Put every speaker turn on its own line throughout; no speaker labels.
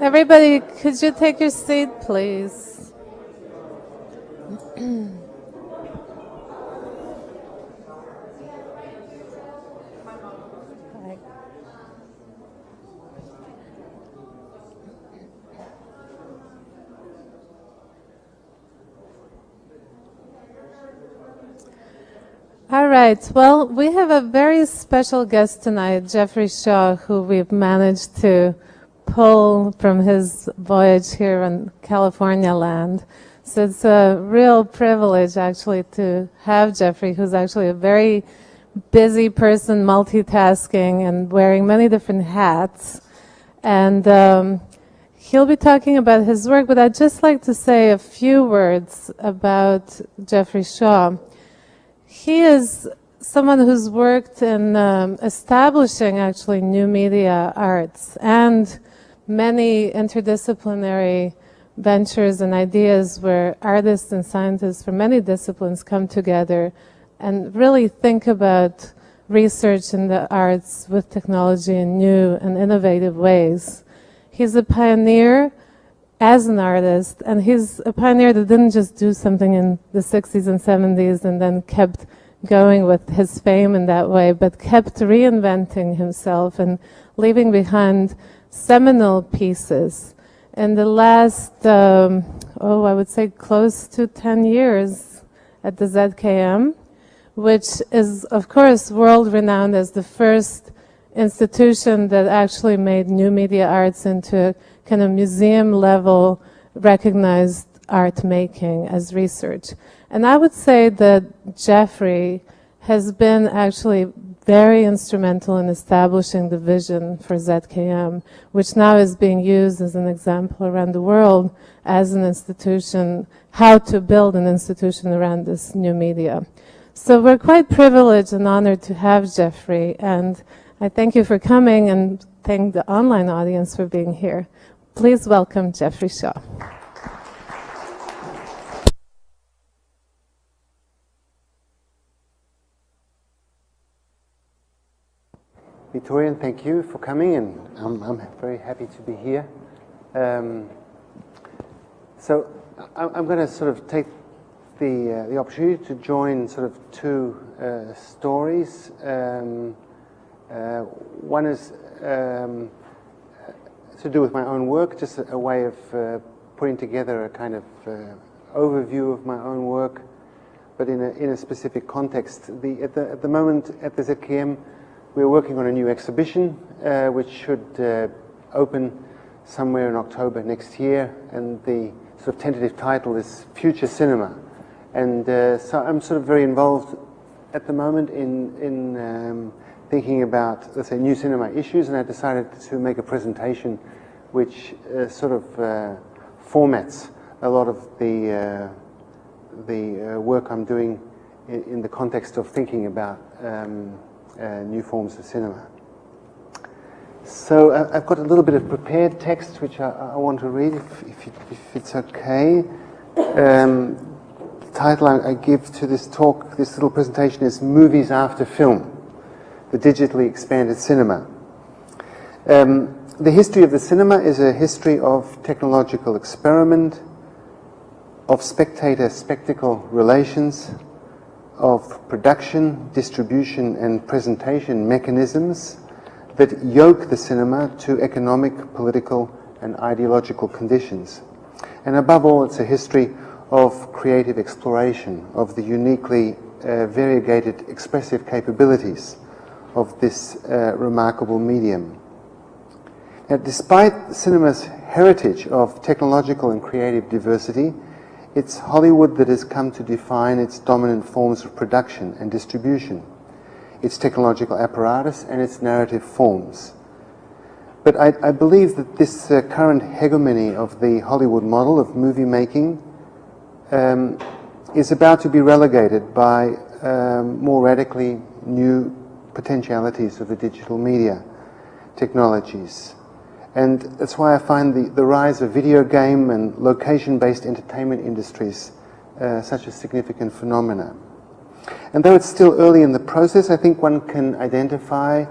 Everybody, could you take your seat, please? All right, well, we have a very special guest tonight, Jeffery Shaw, who we've managed to pull from his voyage here on California land. So it's a real privilege, actually, to have Jeffery, who's actually a very busy person, multitasking and wearing many different hats. And he'll be talking about his work, but I'd just like to say a few words about Jeffery Shaw. He is someone who's worked in establishing, actually, new media arts and many interdisciplinary ventures and ideas where artists and scientists from many disciplines come together and really think about research in the arts with technology in new and innovative ways. He's a pioneer as an artist, and he's a pioneer that didn't just do something in the 60s and 70s and then kept going with his fame in that way, but kept reinventing himself and leaving behind seminal pieces. In the last, I would say close to 10 years at the ZKM, which is, of course, world-renowned as the first institution that actually made new media arts into a kind of museum-level recognized art making as research. And I would say that Jeffery has been actually very instrumental in establishing the vision for ZKM, which now is being used as an example around the world as an institution, how to build an institution around this new media. So we're quite privileged and honored to have Jeffery, and I thank you for coming and thank the online audience for being here. Please welcome Jeffery Shaw.
Victoria, thank you for coming, and I'm very happy to be here. So I'm going to sort of take the opportunity to join sort of two stories. One is to do with my own work, just a way of putting together a kind of overview of my own work, but in a specific context. At the moment at the ZKM, we're working on a new exhibition, which should open somewhere in October next year, and the sort of tentative title is Future Cinema. And so I'm sort of very involved at the moment in thinking about, let's say, new cinema issues, and I decided to make a presentation which sort of formats a lot of the work I'm doing in the context of thinking about new forms of cinema. So I've got a little bit of prepared text which I want to read, if it's okay. The title I give to this talk, this little presentation, is Movies After Film, the Digitally Expanded Cinema. The history of the cinema is a history of technological experiment, of spectator-spectacle relations, of production, distribution, and presentation mechanisms that yoke the cinema to economic, political, and ideological conditions. And above all, it's a history of creative exploration, of the uniquely variegated expressive capabilities of this remarkable medium. Now, despite cinema's heritage of technological and creative diversity, it's Hollywood that has come to define its dominant forms of production and distribution, its technological apparatus and its narrative forms. But I believe that this current hegemony of the Hollywood model of movie making is about to be relegated by more radically new potentialities of the digital media technologies. And that's why I find the rise of video game and location-based entertainment industries such a significant phenomena. And though it's still early in the process, I think one can identify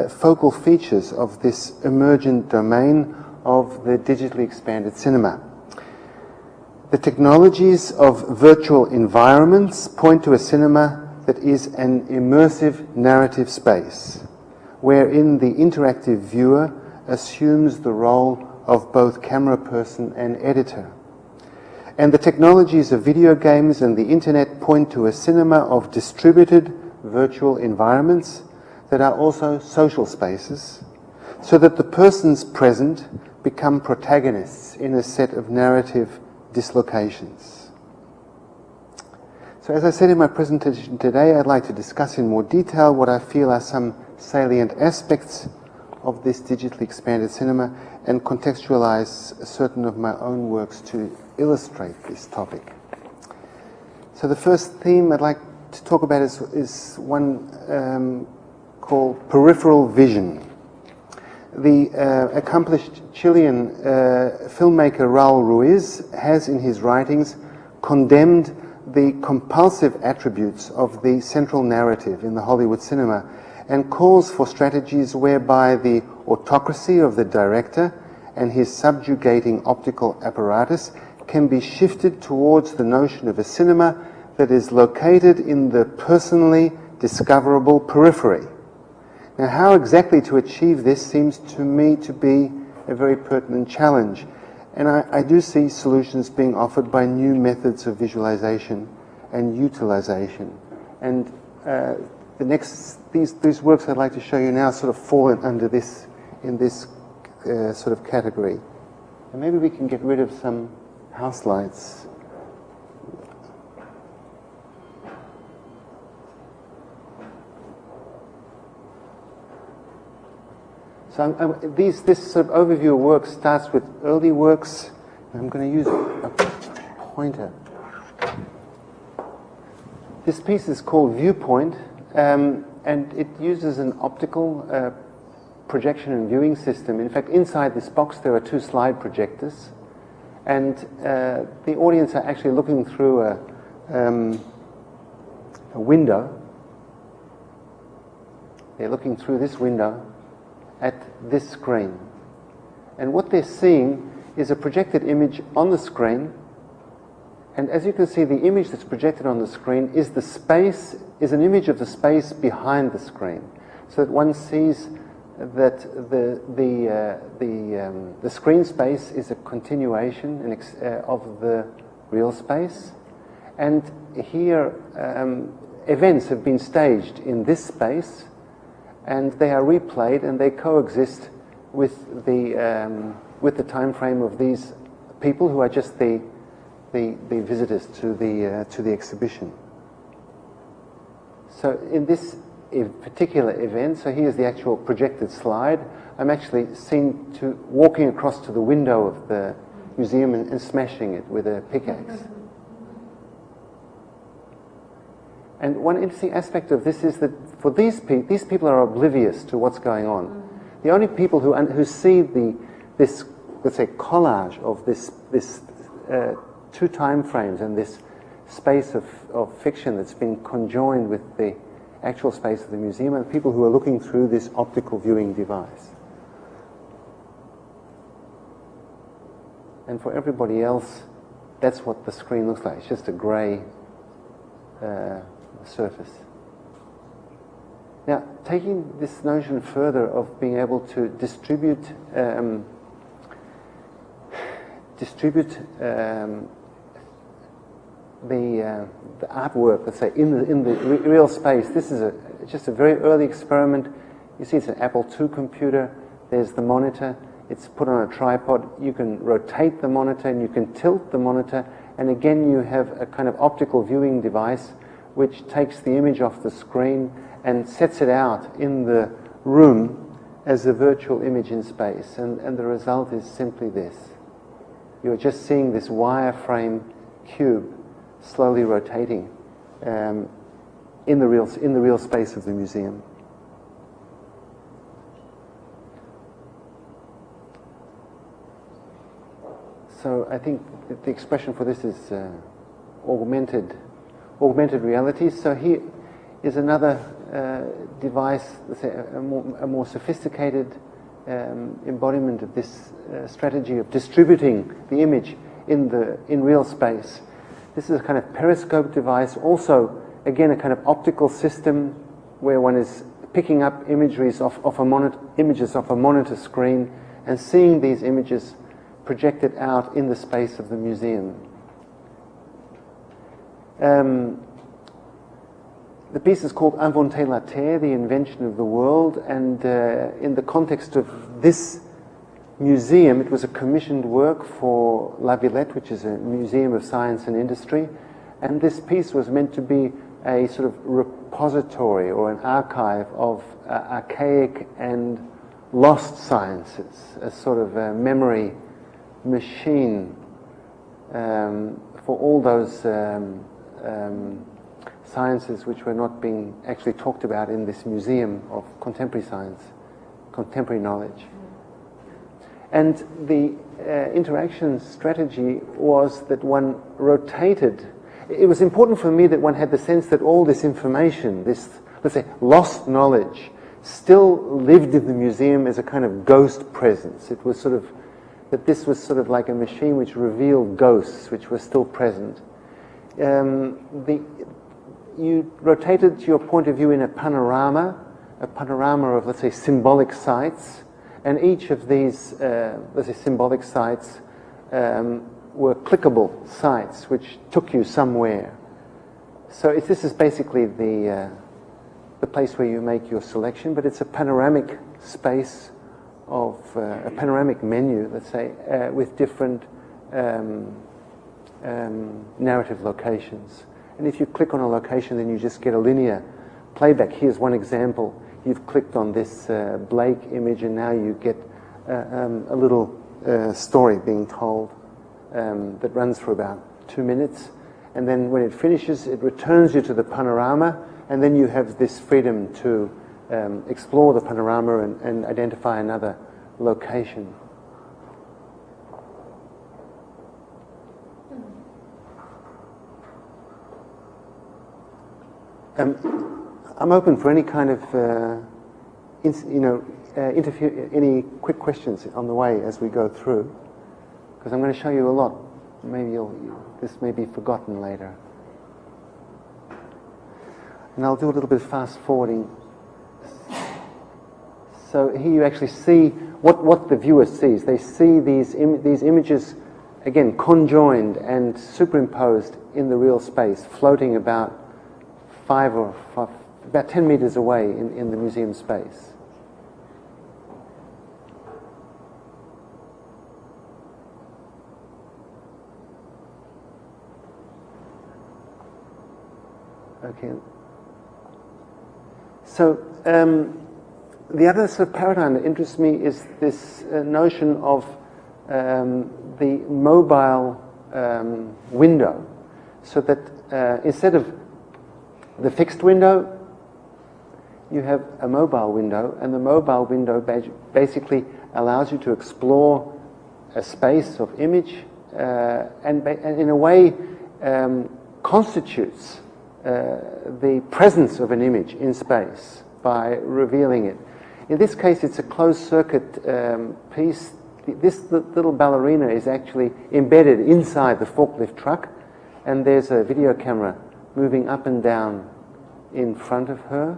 focal features of this emergent domain of the digitally expanded cinema. The technologies of virtual environments point to a cinema that is an immersive narrative space, wherein the interactive viewer assumes the role of both camera person and editor. And the technologies of video games and the internet point to a cinema of distributed virtual environments that are also social spaces, so that the persons present become protagonists in a set of narrative dislocations. So as I said in my presentation today, I'd like to discuss in more detail what I feel are some salient aspects of this digitally expanded cinema and contextualize certain of my own works to illustrate this topic. So the first theme I'd like to talk about is one called Peripheral Vision. The accomplished Chilean filmmaker Raul Ruiz has in his writings condemned the compulsive attributes of the central narrative in the Hollywood cinema and calls for strategies whereby the autocracy of the director and his subjugating optical apparatus can be shifted towards the notion of a cinema that is located in the personally discoverable periphery. Now, how exactly to achieve this seems to me to be a very pertinent challenge. And I do see solutions being offered by new methods of visualization and utilization. And these works I'd like to show you now sort of fall under this, in this sort of category. And maybe we can get rid of some house lights. So this sort of overview of work starts with early works. I'm going to use a pointer. This piece is called Viewpoint, and it uses an optical projection and viewing system. In fact, inside this box there are two slide projectors, and the audience are actually looking through a window. They're looking through this window at this screen. And what they're seeing is a projected image on the screen, and as you can see, the image that's projected on the screen is an image of the space behind the screen, so that one sees that the screen space is a continuation of the real space, and here events have been staged in this space, and they are replayed, and they coexist with the time frame of these people who are just the visitors to the exhibition. So in this particular event, so here's the actual projected slide. I'm actually seen walking across to the window of the museum and smashing it with a pickaxe. And one interesting aspect of this is that for these people are oblivious to what's going on. The only people who see this, let's say, collage of this two time frames and this space of fiction that's been conjoined with the actual space of the museum are the people who are looking through this optical viewing device. And for everybody else, that's what the screen looks like. It's just a grey surface. Now, taking this notion further of being able to distribute the artwork, let's say, in the real space. This is just a very early experiment. You see, it's an Apple II computer. There's the monitor. It's put on a tripod. You can rotate the monitor and you can tilt the monitor, and again you have a kind of optical viewing device which takes the image off the screen and sets it out in the room as a virtual image in space. And the result is simply this. You're just seeing this wireframe cube slowly rotating in the real space of the museum. So I think the expression for this is augmented reality. So here is another device, let's say a more sophisticated embodiment of this strategy of distributing the image in real space. This is a kind of periscope device, also again a kind of optical system where one is picking up images off a monitor screen and seeing these images projected out in the space of the museum. The piece is called Inventer la Terre, the invention of the world, and in the context of this museum, it was a commissioned work for La Villette, which is a museum of science and industry, and this piece was meant to be a sort of repository or an archive of archaic and lost sciences, a sort of a memory machine for all those sciences which were not being actually talked about in this museum of contemporary science, contemporary knowledge. And the interaction strategy was that one rotated. It was important for me that one had the sense that all this information, this, let's say, lost knowledge, still lived in the museum as a kind of ghost presence. It was sort of, that this was sort of like a machine which revealed ghosts which were still present. You rotated your point of view in a panorama of, let's say, symbolic sites, and each of these, let's say, symbolic sites were clickable sites which took you somewhere. So this is basically the place where you make your selection, but it's a panoramic space of a panoramic menu, let's say, with different narrative locations. And if you click on a location, then you just get a linear playback. Here's one example. You've clicked on this Blake image, and now you get a little story being told that runs for about 2 minutes. And then when it finishes, it returns you to the panorama, and then you have this freedom to explore the panorama and identify another location. I'm open for any kind of, any quick questions on the way as we go through, because I'm going to show you a lot. Maybe this may be forgotten later. And I'll do a little bit of fast forwarding. So here you actually see what the viewer sees. They see these images, again, conjoined and superimposed in the real space, floating about about 10 meters away in the museum space. Okay. So the other sort of paradigm that interests me is this notion of the mobile window, so that instead of the fixed window, you have a mobile window, and the mobile window basically allows you to explore a space of image and in a way constitutes the presence of an image in space by revealing it. In this case, it's a closed-circuit piece. This little ballerina is actually embedded inside the forklift truck, and there's a video camera moving up and down in front of her,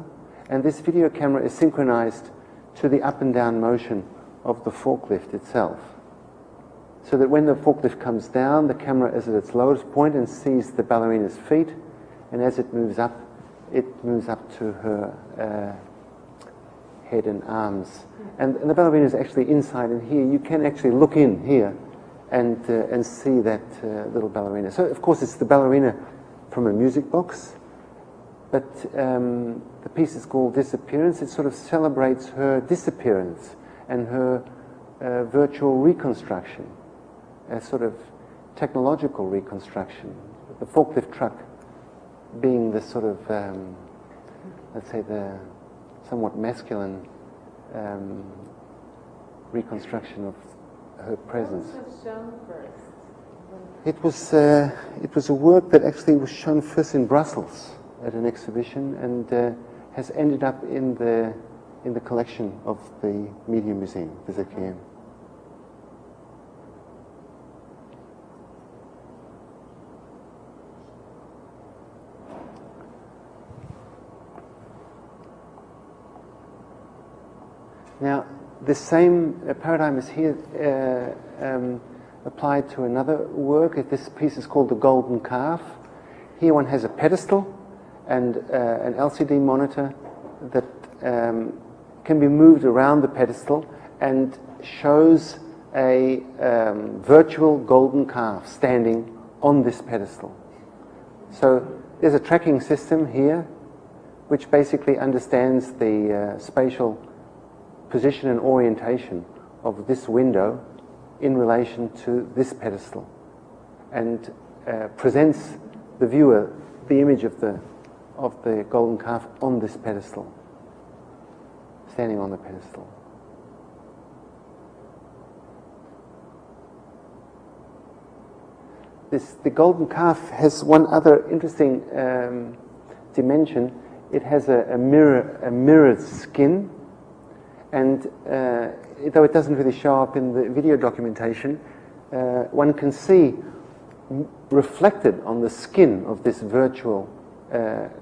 and this video camera is synchronized to the up and down motion of the forklift itself, so that when the forklift comes down, the camera is at its lowest point and sees the ballerina's feet, and as it moves up to her head and arms, and the ballerina is actually inside in here. You can actually look in here and see that little ballerina. So of course it's the ballerina from a music box, but the piece is called Disappearance. It sort of celebrates her disappearance and her virtual reconstruction, a sort of technological reconstruction. The forklift truck being the sort of, let's say, the somewhat masculine reconstruction of her presence.
What was shown first?
It was a work that actually was shown first in Brussels at an exhibition, and has ended up in the in the collection of the Media Museum, Visit KM. Now, this same paradigm is here applied to another work. This piece is called The Golden Calf. Here one has a pedestal and an LCD monitor that can be moved around the pedestal and shows a virtual golden calf standing on this pedestal. So there's a tracking system here which basically understands the spatial position and orientation of this window in relation to this pedestal, and presents the viewer the image of the golden calf on this pedestal, standing on the pedestal. The golden calf has one other interesting dimension. It has a mirrored skin. And though it doesn't really show up in the video documentation, one can see reflected on the skin of this virtual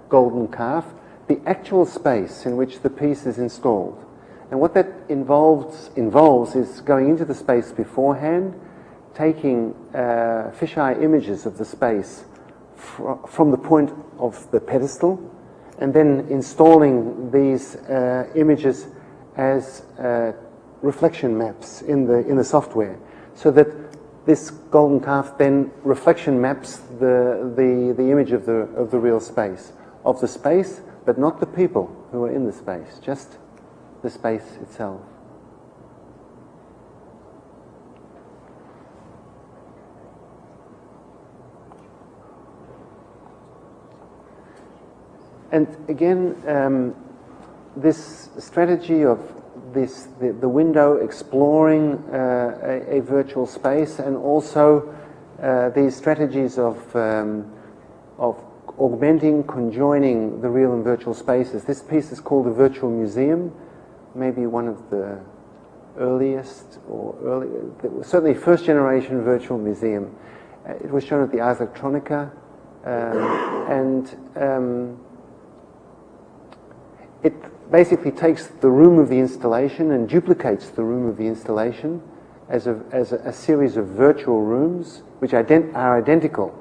golden calf the actual space in which the piece is installed. And what that involves is going into the space beforehand, taking fisheye images of the space from the point of the pedestal, and then installing these images as reflection maps in the software, so that this golden calf then reflection maps the image of the real space, but not the people who are in the space, just the space itself. And again, this strategy of the window exploring a virtual space, and also these strategies of augmenting, conjoining the real and virtual spaces. This piece is called a virtual museum, maybe one of the earliest, certainly first generation virtual museum. It was shown at the Ars Electronica, it basically takes the room of the installation and duplicates the room of the installation as a series of virtual rooms which are identical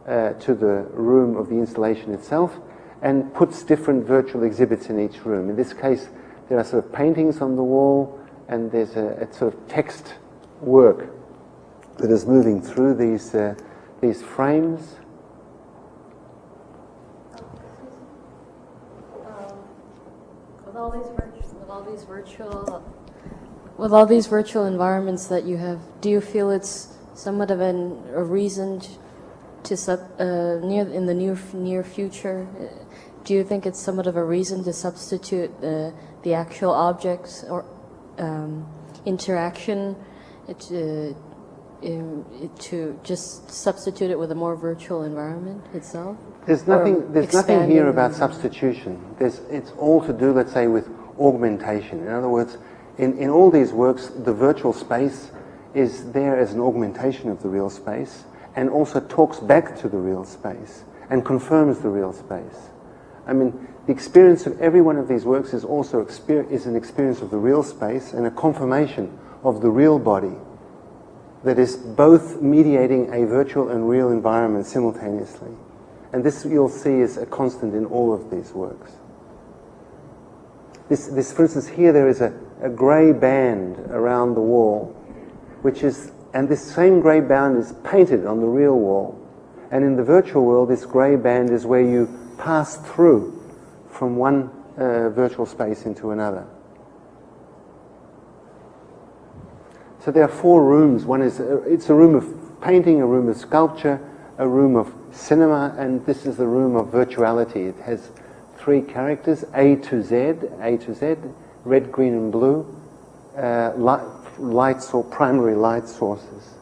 to the room of the installation itself, and puts different virtual exhibits in each room. In this case, there are sort of paintings on the wall, and there's a sort of text work that is moving through these frames.
With all these virtual environments that you have, do you feel it's somewhat of a reason in the near future? Do you think it's somewhat of a reason to substitute the actual objects or interaction to just substitute it with a more virtual environment itself?
There's nothing here about substitution. It's all to do, let's say, with augmentation. In other words, in all these works, the virtual space is there as an augmentation of the real space, and also talks back to the real space and confirms the real space. I mean, the experience of every one of these works is also an experience of the real space and a confirmation of the real body that is both mediating a virtual and real environment simultaneously. And this you'll see is a constant in all of these works. This, for instance, here there is a grey band around the wall, and this same grey band is painted on the real wall. And in the virtual world, this grey band is where you pass through from one virtual space into another. So there are 4 rooms. One is it's a room of painting, a room of sculpture, a room of cinema, and this is the room of virtuality. It has 3 characters, A to Z, red, green, and blue, lights or primary light sources.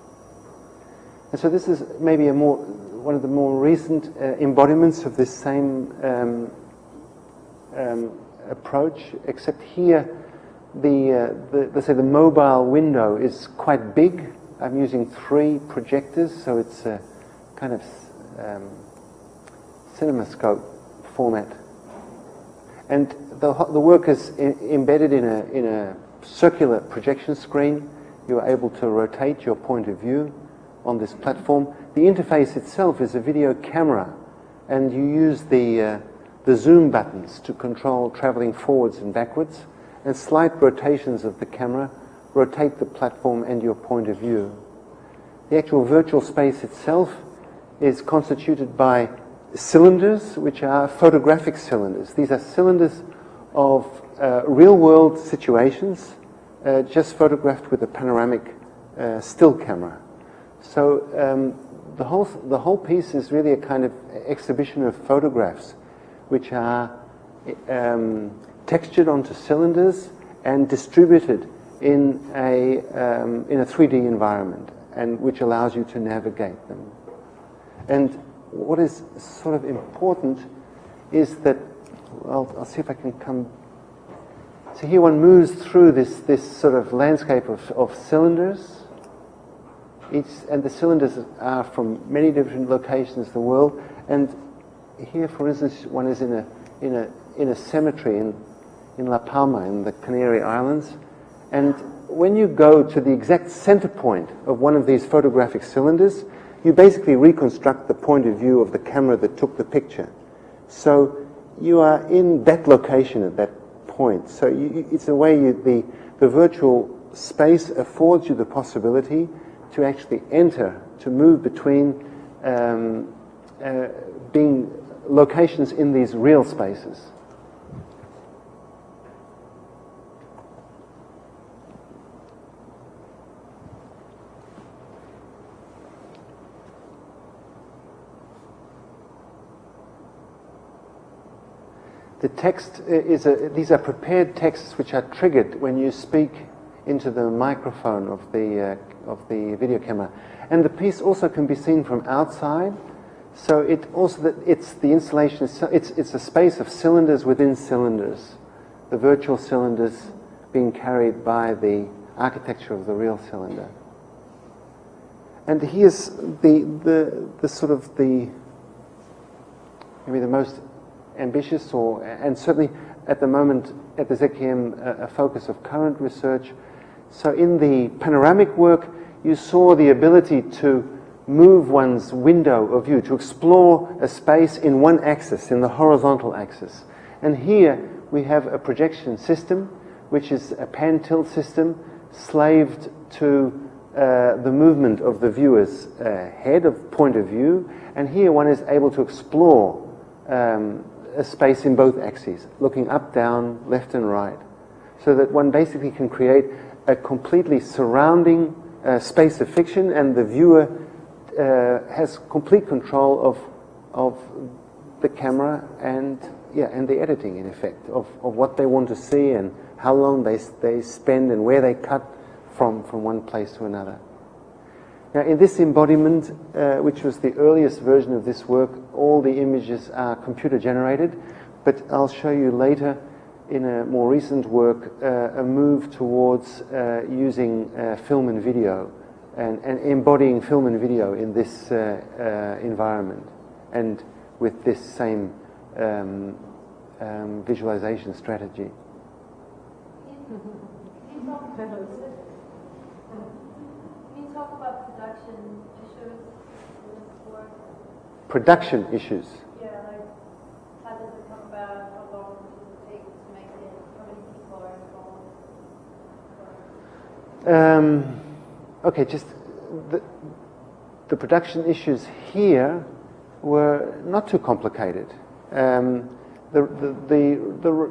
And so this is maybe one of the more recent embodiments of this same approach, except here let's say the mobile window is quite big. I'm using 3 projectors, so it's a kind of cinemascope format. And the work is embedded in a circular projection screen. You are able to rotate your point of view on this platform. The interface itself is a video camera, and you use the zoom buttons to control traveling forwards and backwards, and slight rotations of the camera rotate the platform and your point of view. The actual virtual space itself is constituted by cylinders, which are photographic cylinders. These are cylinders of real-world situations, just photographed with a panoramic still camera. So the whole piece is really a kind of exhibition of photographs, which are textured onto cylinders and distributed in a 3D environment, and which allows you to navigate them. And what is sort of important is that, well, I'll see if I can come. So here one moves through this sort of landscape of cylinders. And the cylinders are from many different locations of the world. And here, for instance, one is in a cemetery in La Palma in the Canary Islands. And when you go to the exact center point of one of these photographic cylinders, you basically reconstruct the point of view of the camera that took the picture. So you are in that location at that point. So it's a way the virtual space affords you the possibility to actually enter, to move between being locations in these real spaces. The text these are prepared texts which are triggered when you speak into the microphone of the video camera. And the piece also can be seen from outside. So it's the installation, it's a space of cylinders within cylinders, the virtual cylinders being carried by the architecture of the real cylinder. And here's the sort of maybe the most ambitious, and certainly at the moment at the ZKM a focus of current research. So in the panoramic work, you saw the ability to move one's window of view, to explore a space in one axis, in the horizontal axis. And here we have a projection system, which is a pan-tilt system, slaved to the movement of the viewer's head, of point of view. And here one is able to explore a space in both axes, looking up, down, left and right, so that one basically can create a completely surrounding space of fiction, and the viewer has complete control of the camera and the editing, in effect, of what they want to see and how long they spend and where they cut from one place to another. Now, in this embodiment, which was the earliest version of this work, all the images are computer generated, but I'll show you later in a more recent work a move towards using film and video and embodying film and video in this environment, and with this same visualization strategy.
Can you talk about production issues in this work?
Production issues.
Yeah, like how does it come about? How long does it take to make it? How many people are involved?
Okay, just the production issues here were not too complicated. The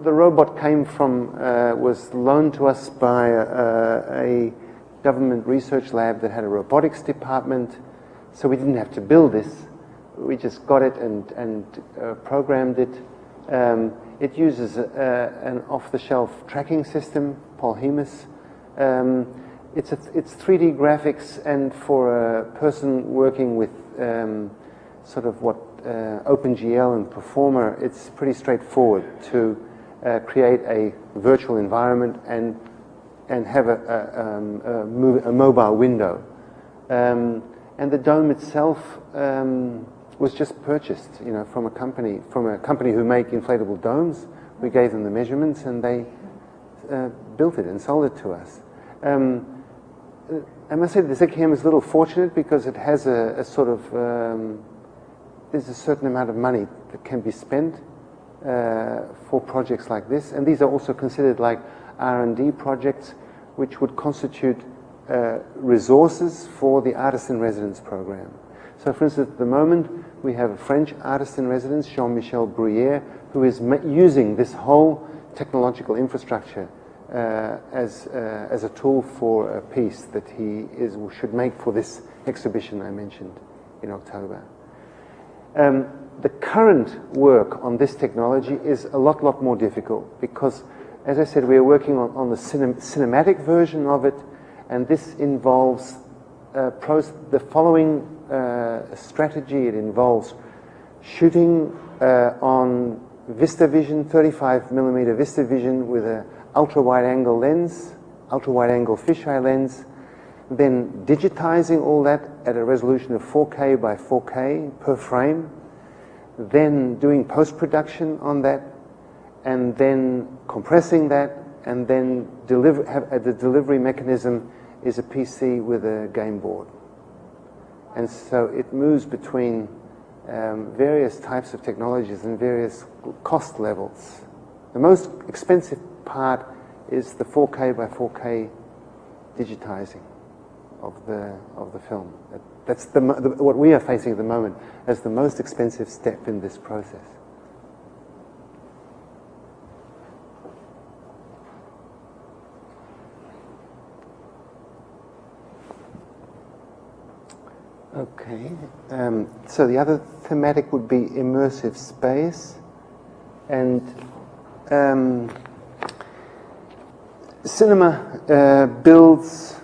robot came from was loaned to us by a government research lab that had a robotics department, so we didn't have to build this. We just got it and programmed it. It uses an off-the-shelf tracking system, Polhemus. It's 3D graphics, and for a person working with sort of what OpenGL and Performer, it's pretty straightforward to create a virtual environment and have a mobile window. And the dome itself was just purchased, from a company who make inflatable domes. We gave them the measurements, and they built it and sold it to us. I must say the Czech is a little fortunate because it has a sort of there's a certain amount of money that can be spent for projects like this, and these are also considered like R&D projects, which would constitute resources for the Artist-in-Residence program. So, for instance, at the moment, we have a French Artist-in-Residence, Jean-Michel Bruyère, who is using this whole technological infrastructure as a tool for a piece that he should make for this exhibition I mentioned in October. The current work on this technology is a lot more difficult because, as I said, we are working on the cinematic version of it, and this involves the following strategy. It involves shooting on VistaVision, 35mm VistaVision with an ultra-wide-angle lens, ultra-wide-angle fisheye lens, then digitizing all that at a resolution of 4K by 4K per frame, then doing post-production on that, and then compressing that, and then the delivery mechanism is a PC with a game board. And so it moves between various types of technologies and various cost levels. The most expensive part is the 4K by 4K digitizing of the film. That's what we are facing at the moment as the most expensive step in this process. Okay, so the other thematic would be immersive space, and cinema builds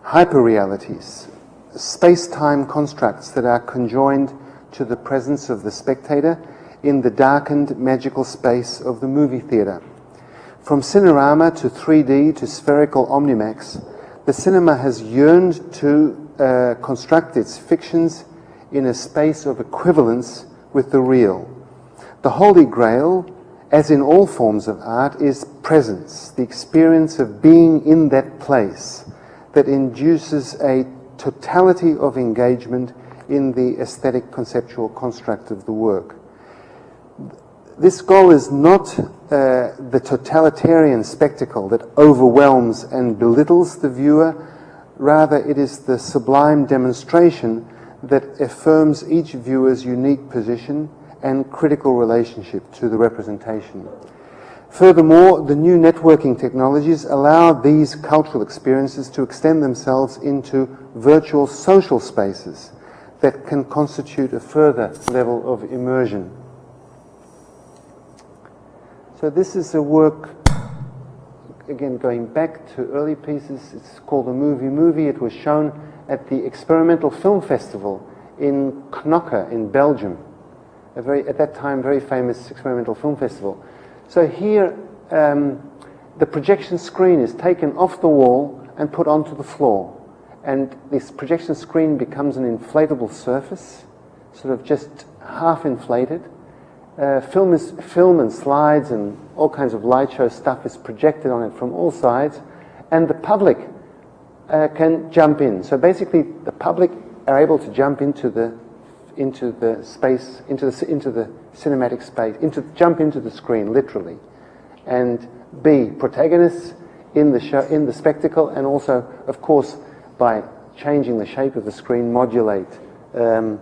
hyperrealities, space-time constructs that are conjoined to the presence of the spectator in the darkened magical space of the movie theater. From Cinerama to 3D to spherical Omnimax, the cinema has yearned to construct its fictions in a space of equivalence with the real. The Holy Grail, as in all forms of art, is presence, the experience of being in that place that induces a totality of engagement in the aesthetic conceptual construct of the work. This goal is not the totalitarian spectacle that overwhelms and belittles the viewer. Rather, it is the sublime demonstration that affirms each viewer's unique position and critical relationship to the representation. Furthermore, the new networking technologies allow these cultural experiences to extend themselves into virtual social spaces that can constitute a further level of immersion. So this is a work, again, going back to early pieces. It's called The Movie. It was shown at the Experimental Film Festival in Knokke in Belgium, at that time, very famous experimental film festival. So here, the projection screen is taken off the wall and put onto the floor. And this projection screen becomes an inflatable surface, sort of just half inflated. Film and slides and all kinds of light show stuff is projected on it from all sides, and the public can jump in. So basically, the public are able to jump into the space, into the cinematic space, jump into the screen literally, and be protagonists in the show, in the spectacle, and also, of course, by changing the shape of the screen, modulate and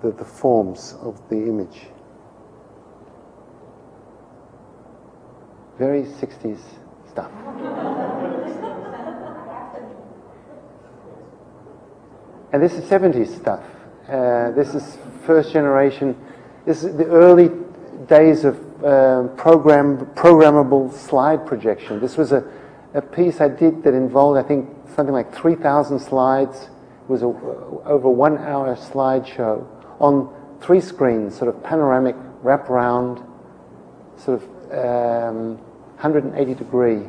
the forms of the image. Very 60s stuff. And this is 70s stuff. This is first generation. This is the early days of programmable slide projection. This was a piece I did that involved, I think, something like 3,000 slides. It was over 1 hour slideshow on 3 screens, sort of panoramic, wraparound sort of 180-degree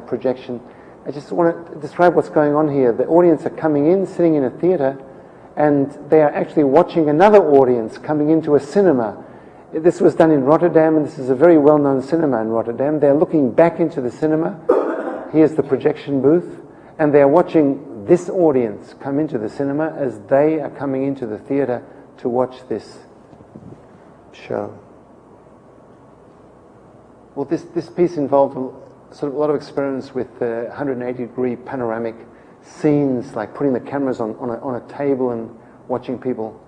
projection. I just want to describe what's going on here. The audience are coming in, sitting in a theatre, and they are actually watching another audience coming into a cinema. This was done in Rotterdam, and this is a very well-known cinema in Rotterdam. They're looking back into the cinema. Here's the projection booth, and they're watching this audience come into the cinema as they are coming into the theatre to watch this show. Well, this piece involved sort of a lot of experiments with 180-degree panoramic scenes, like putting the cameras on a table and watching people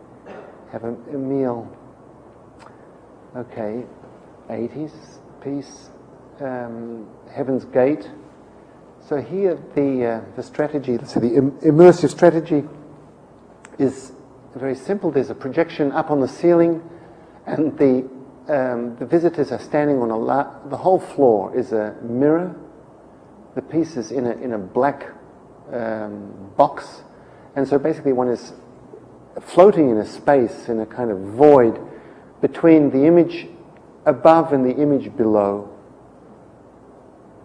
have a meal. Okay, 80s piece, Heaven's Gate. So here the strategy, let's say the immersive strategy, is very simple. There's a projection up on the ceiling, and the visitors are standing on the whole floor is a mirror. The piece is in a black box, and so basically one is floating in a space, in a kind of void between the image above and the image below,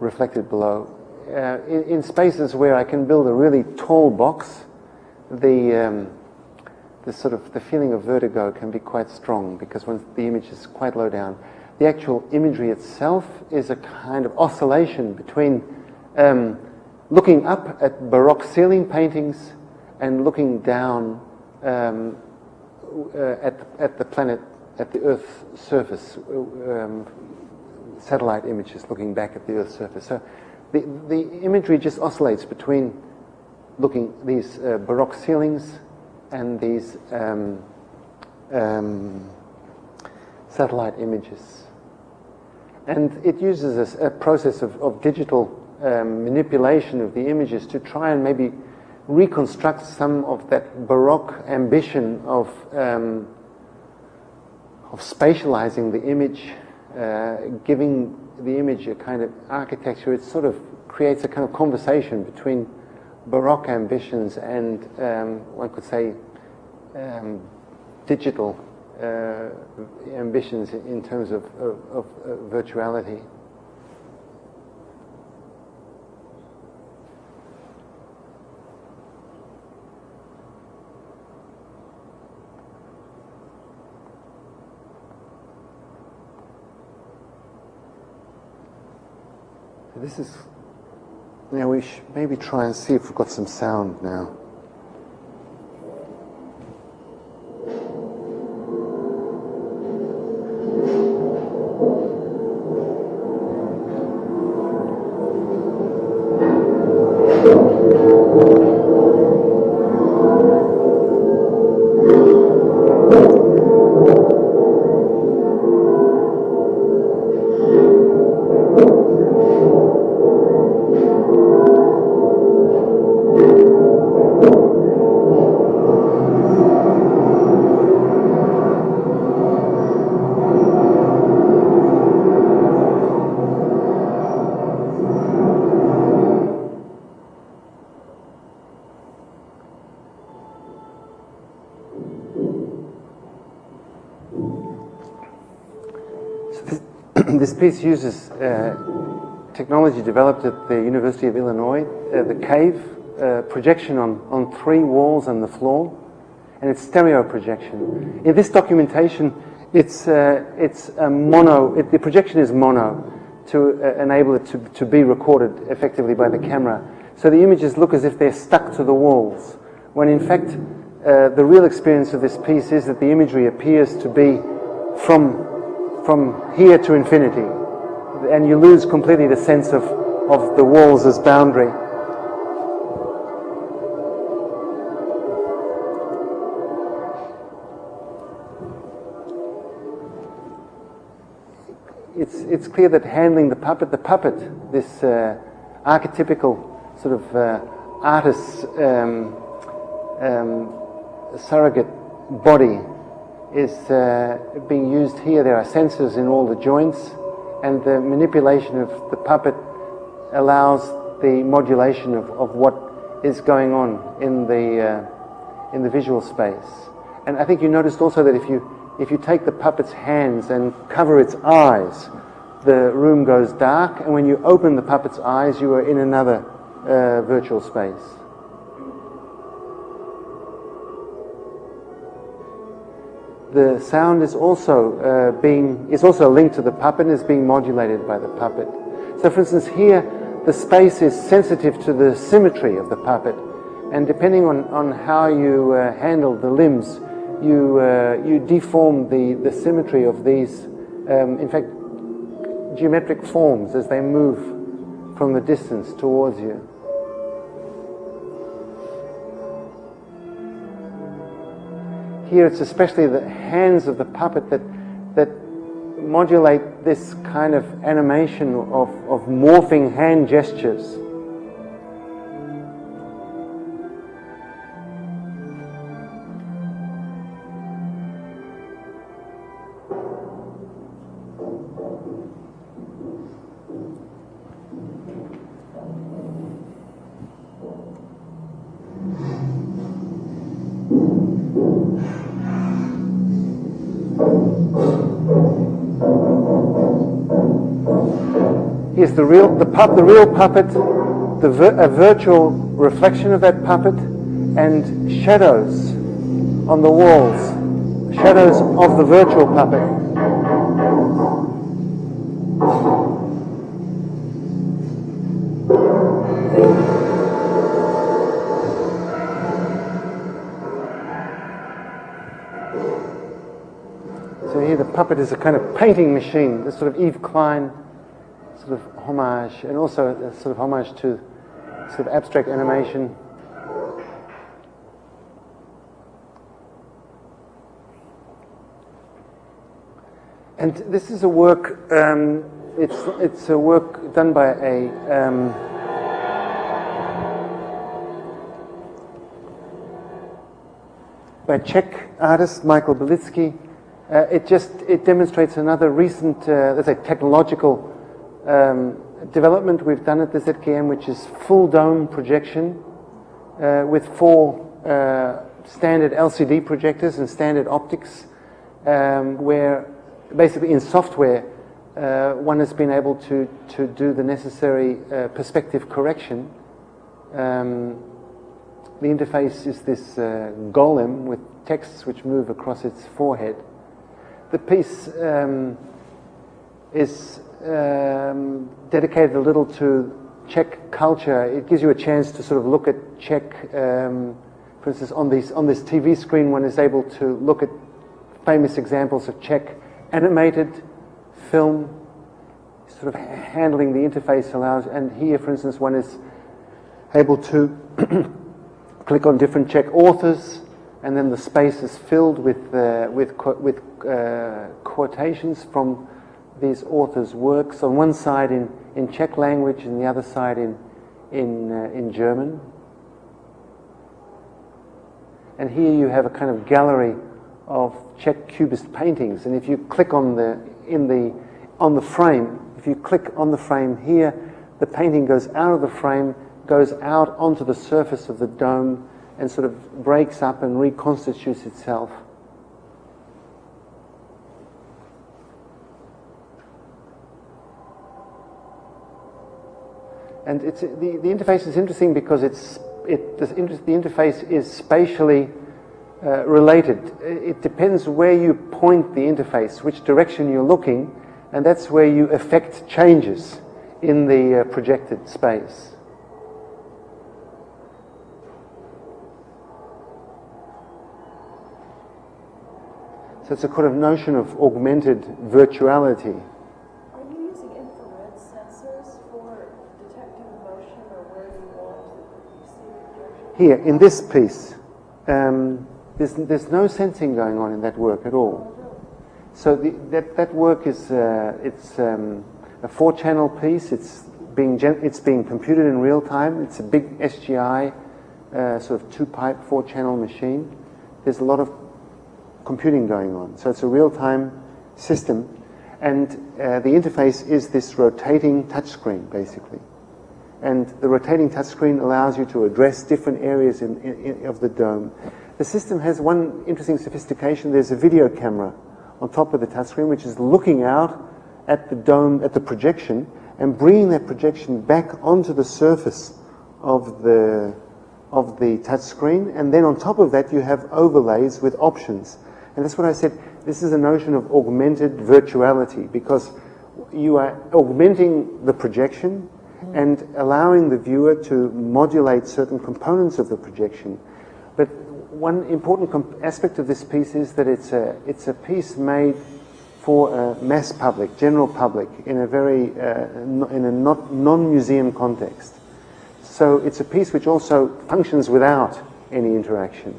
reflected below. In spaces where I can build a really tall box, the sort of the feeling of vertigo can be quite strong, because when the image is quite low down, the actual imagery itself is a kind of oscillation between looking up at Baroque ceiling paintings and looking down at the planet, at the Earth's surface, satellite images looking back at the Earth's surface. So the imagery just oscillates between looking these Baroque ceilings and these satellite images. And it uses a process of digital manipulation of the images to try and maybe reconstruct some of that Baroque ambition of spatializing the image, giving the image a kind of architecture. It sort of creates a kind of conversation between Baroque ambitions and, one could say, digital ambitions in terms of virtuality. This is, now we should maybe try and see if we've got some sound now. This piece uses technology developed at the University of Illinois, the cave, projection on 3 walls and the floor, and it's stereo projection. In this documentation, it's a mono. The projection is mono to enable it to be recorded effectively by the camera. So the images look as if they're stuck to the walls, when in fact the real experience of this piece is that the imagery appears to be from here to infinity, and you lose completely the sense of the walls as boundary. It's clear that handling the puppet, this archetypical sort of artist's surrogate body, is being used here. There are sensors in all the joints, and the manipulation of the puppet allows the modulation of what is going on in the visual space. And I think you noticed also that if you take the puppet's hands and cover its eyes, the room goes dark, and when you open the puppet's eyes, you are in another virtual space. The sound is also linked to the puppet and is being modulated by the puppet. So, for instance, here the space is sensitive to the symmetry of the puppet, and depending on how you handle the limbs, you deform the symmetry of these, in fact, geometric forms as they move from the distance towards you. Here it's especially the hands of the puppet that modulate this kind of animation of morphing hand gestures. Here's the real puppet, a virtual reflection of that puppet, and shadows on the walls, shadows of the virtual puppet. So here the puppet is a kind of painting machine, this sort of Yves Klein sort of homage, and also a sort of homage to sort of abstract animation. And this is a work. It's a work done by a Czech artist, Michael Belitsky. It demonstrates another recent, let's say, technological development we've done at the ZKM, which is full dome projection with 4 standard LCD projectors and standard optics, where basically in software one has been able to do the necessary perspective correction. The interface is this golem with texts which move across its forehead. The piece is dedicated a little to Czech culture. It gives you a chance to sort of look at Czech, for instance, on this TV screen one is able to look at famous examples of Czech animated film. Sort of handling the interface allows, and here, for instance, one is able to click on different Czech authors, and then the space is filled with quotations from these authors' works. On one side in Czech language, and the other side in German. And here you have a kind of gallery of Czech Cubist paintings. And if you click on the frame, if you click on the frame here, the painting goes out of the frame, goes out onto the surface of the dome, and sort of breaks up and reconstitutes itself. And the interface is interesting because the interface is spatially related. It depends where you point the interface, which direction you're looking, and that's where you affect changes in the projected space. So it's a kind of notion of augmented virtuality.
Are you using infrared sensors for detecting motion, or where you want to see the projection?
Here, in this piece, there's no sensing going on in that work at all. So that work is it's a 4-channel piece. It's being computed in real time. It's a big SGI sort of 2-pipe 4-channel machine. There's a lot of computing going on. So it's a real-time system, and the interface is this rotating touchscreen, basically. And the rotating touchscreen allows you to address different areas of the dome. The system has one interesting sophistication. There's a video camera on top of the touchscreen, which is looking out at the dome, at the projection, and bringing that projection back onto the surface of the touch screen, and then on top of that you have overlays with options. And that's what I said, this is a notion of augmented virtuality, because you are augmenting the projection and allowing the viewer to modulate certain components of the projection. But one important aspect of this piece is that it's a piece made for a mass public, general public, in a very in a non-museum context. So it's a piece which also functions without any interaction.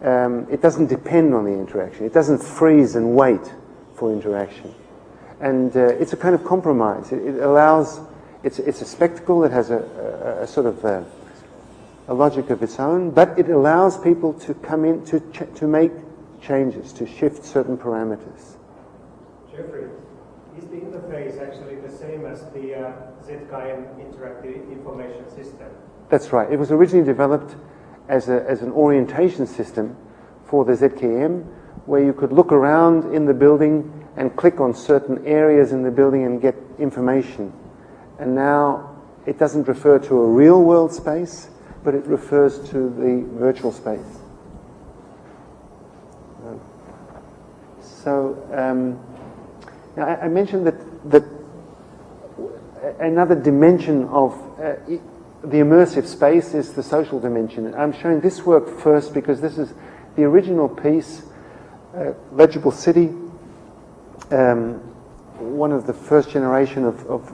It doesn't depend on the interaction. It doesn't freeze and wait for interaction. And it's a kind of compromise. It allows, it's a spectacle that has a sort of a logic of its own, but it allows people to come in to make changes, to shift certain parameters.
Jeffrey, is the interface actually the same as the ZKM interactive information system?
That's right. It was originally developed as an orientation system for the ZKM, where you could look around in the building and click on certain areas in the building and get information. And now it doesn't refer to a real world space, but it refers to the virtual space. So I mentioned that another dimension of the immersive space is the social dimension. I'm showing this work first because this is the original piece, Legible City, one of the first generation of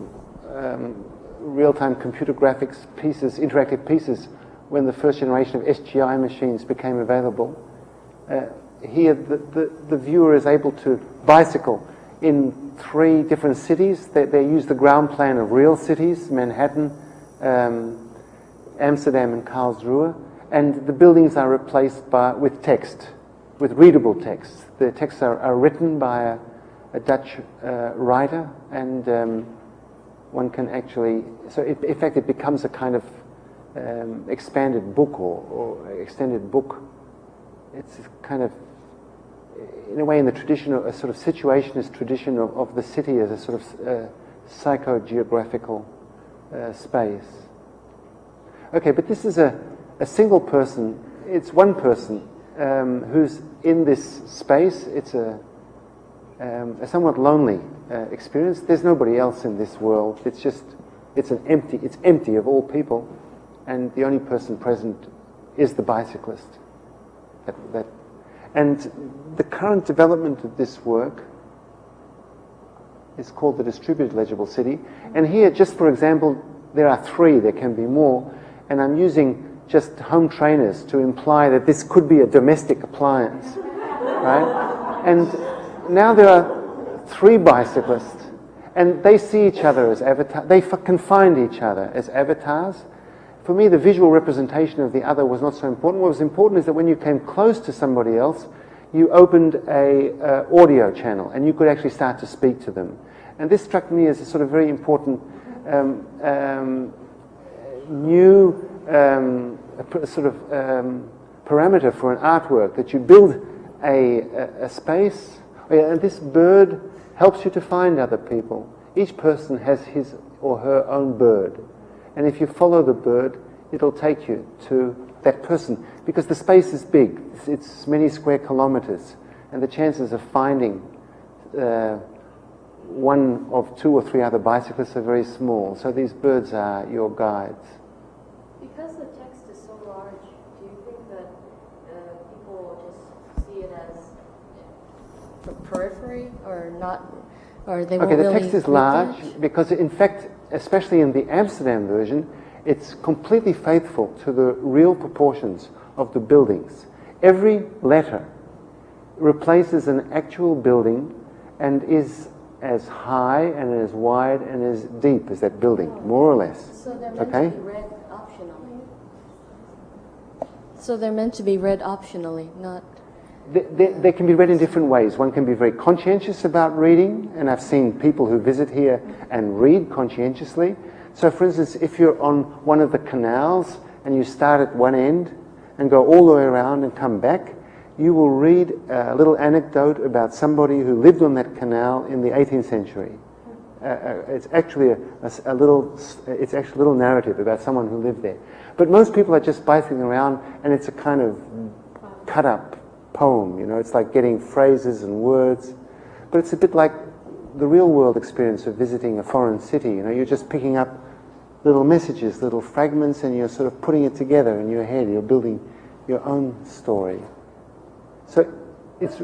real-time computer graphics pieces, interactive pieces, when the first generation of SGI machines became available. Here the viewer is able to bicycle in 3 different cities. They use the ground plan of real cities, Manhattan, Amsterdam and Karlsruhe, and the buildings are replaced with text, with readable text. The texts are written by a Dutch writer, and one can actually, so in fact it becomes a kind of expanded book or extended book. It's kind of, in a way, in the traditional, a sort of situationist tradition of the city as a sort of psychogeographical space. Okay, but this is a single person. It's one person who's in this space. It's a somewhat lonely experience. There's nobody else in this world. It's empty of all people, and the only person present is the bicyclist. And the current development of this work is called the Distributed Legible City. And here, just for example, there are 3, there can be more, and I'm using just home trainers to imply that this could be a domestic appliance, right? And now there are 3 bicyclists, and they see each other as avatars. They can find each other as avatars. For me, the visual representation of the other was not so important. What was important is that when you came close to somebody else, you opened a audio channel, and you could actually start to speak to them. And this struck me as a sort of very important new sort of parameter for an artwork, that you build a space, and this bird helps you to find other people. Each person has his or her own bird. And if you follow the bird, it'll take you to that person, because the space is big. It's many square kilometers, and the chances of finding one of 2 or 3 other bicyclists are very small. So these birds are your guides.
Because the text is so large, do you think that people just see it as periphery or not, or they won't really?
Okay, the text is large because, in fact, especially in the Amsterdam version, it's completely faithful to the real proportions of the buildings. Every letter replaces an actual building and is as high and as wide and as deep as that building, more or less.
So they're meant to be read optionally. So they're meant to be read optionally, not...
They can be read in different ways. One can be very conscientious about reading, and I've seen people who visit here and read conscientiously. So, for instance, if you're on one of the canals and you start at one end and go all the way around and come back, you will read a little anecdote about somebody who lived on that canal in the 18th century. it's actually a little narrative about someone who lived there. But most people are just bicycling around, and it's a kind of cut-up poem. You know, it's like getting phrases and words, but it's a bit like the real-world experience of visiting a foreign city. You know, you're just picking up little messages, little fragments, and you're sort of putting it together in your head. You're building your own story. So it's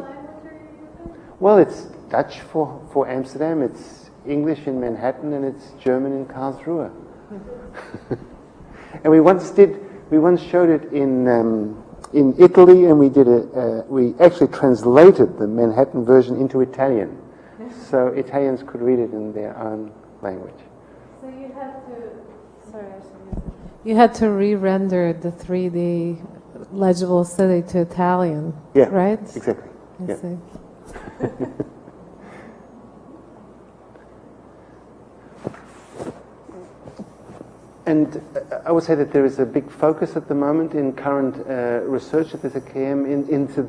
well, it's Dutch for Amsterdam. It's English in Manhattan, and it's German in Karlsruhe. And we once showed it in Italy, and we actually translated the Manhattan version into Italian, so Italians could read it in their own language.
So you had to re-render the 3D legible city to Italian,
yeah,
right?
Exactly.
I see.
And I would say that there is a big focus at the moment in current research at the KM into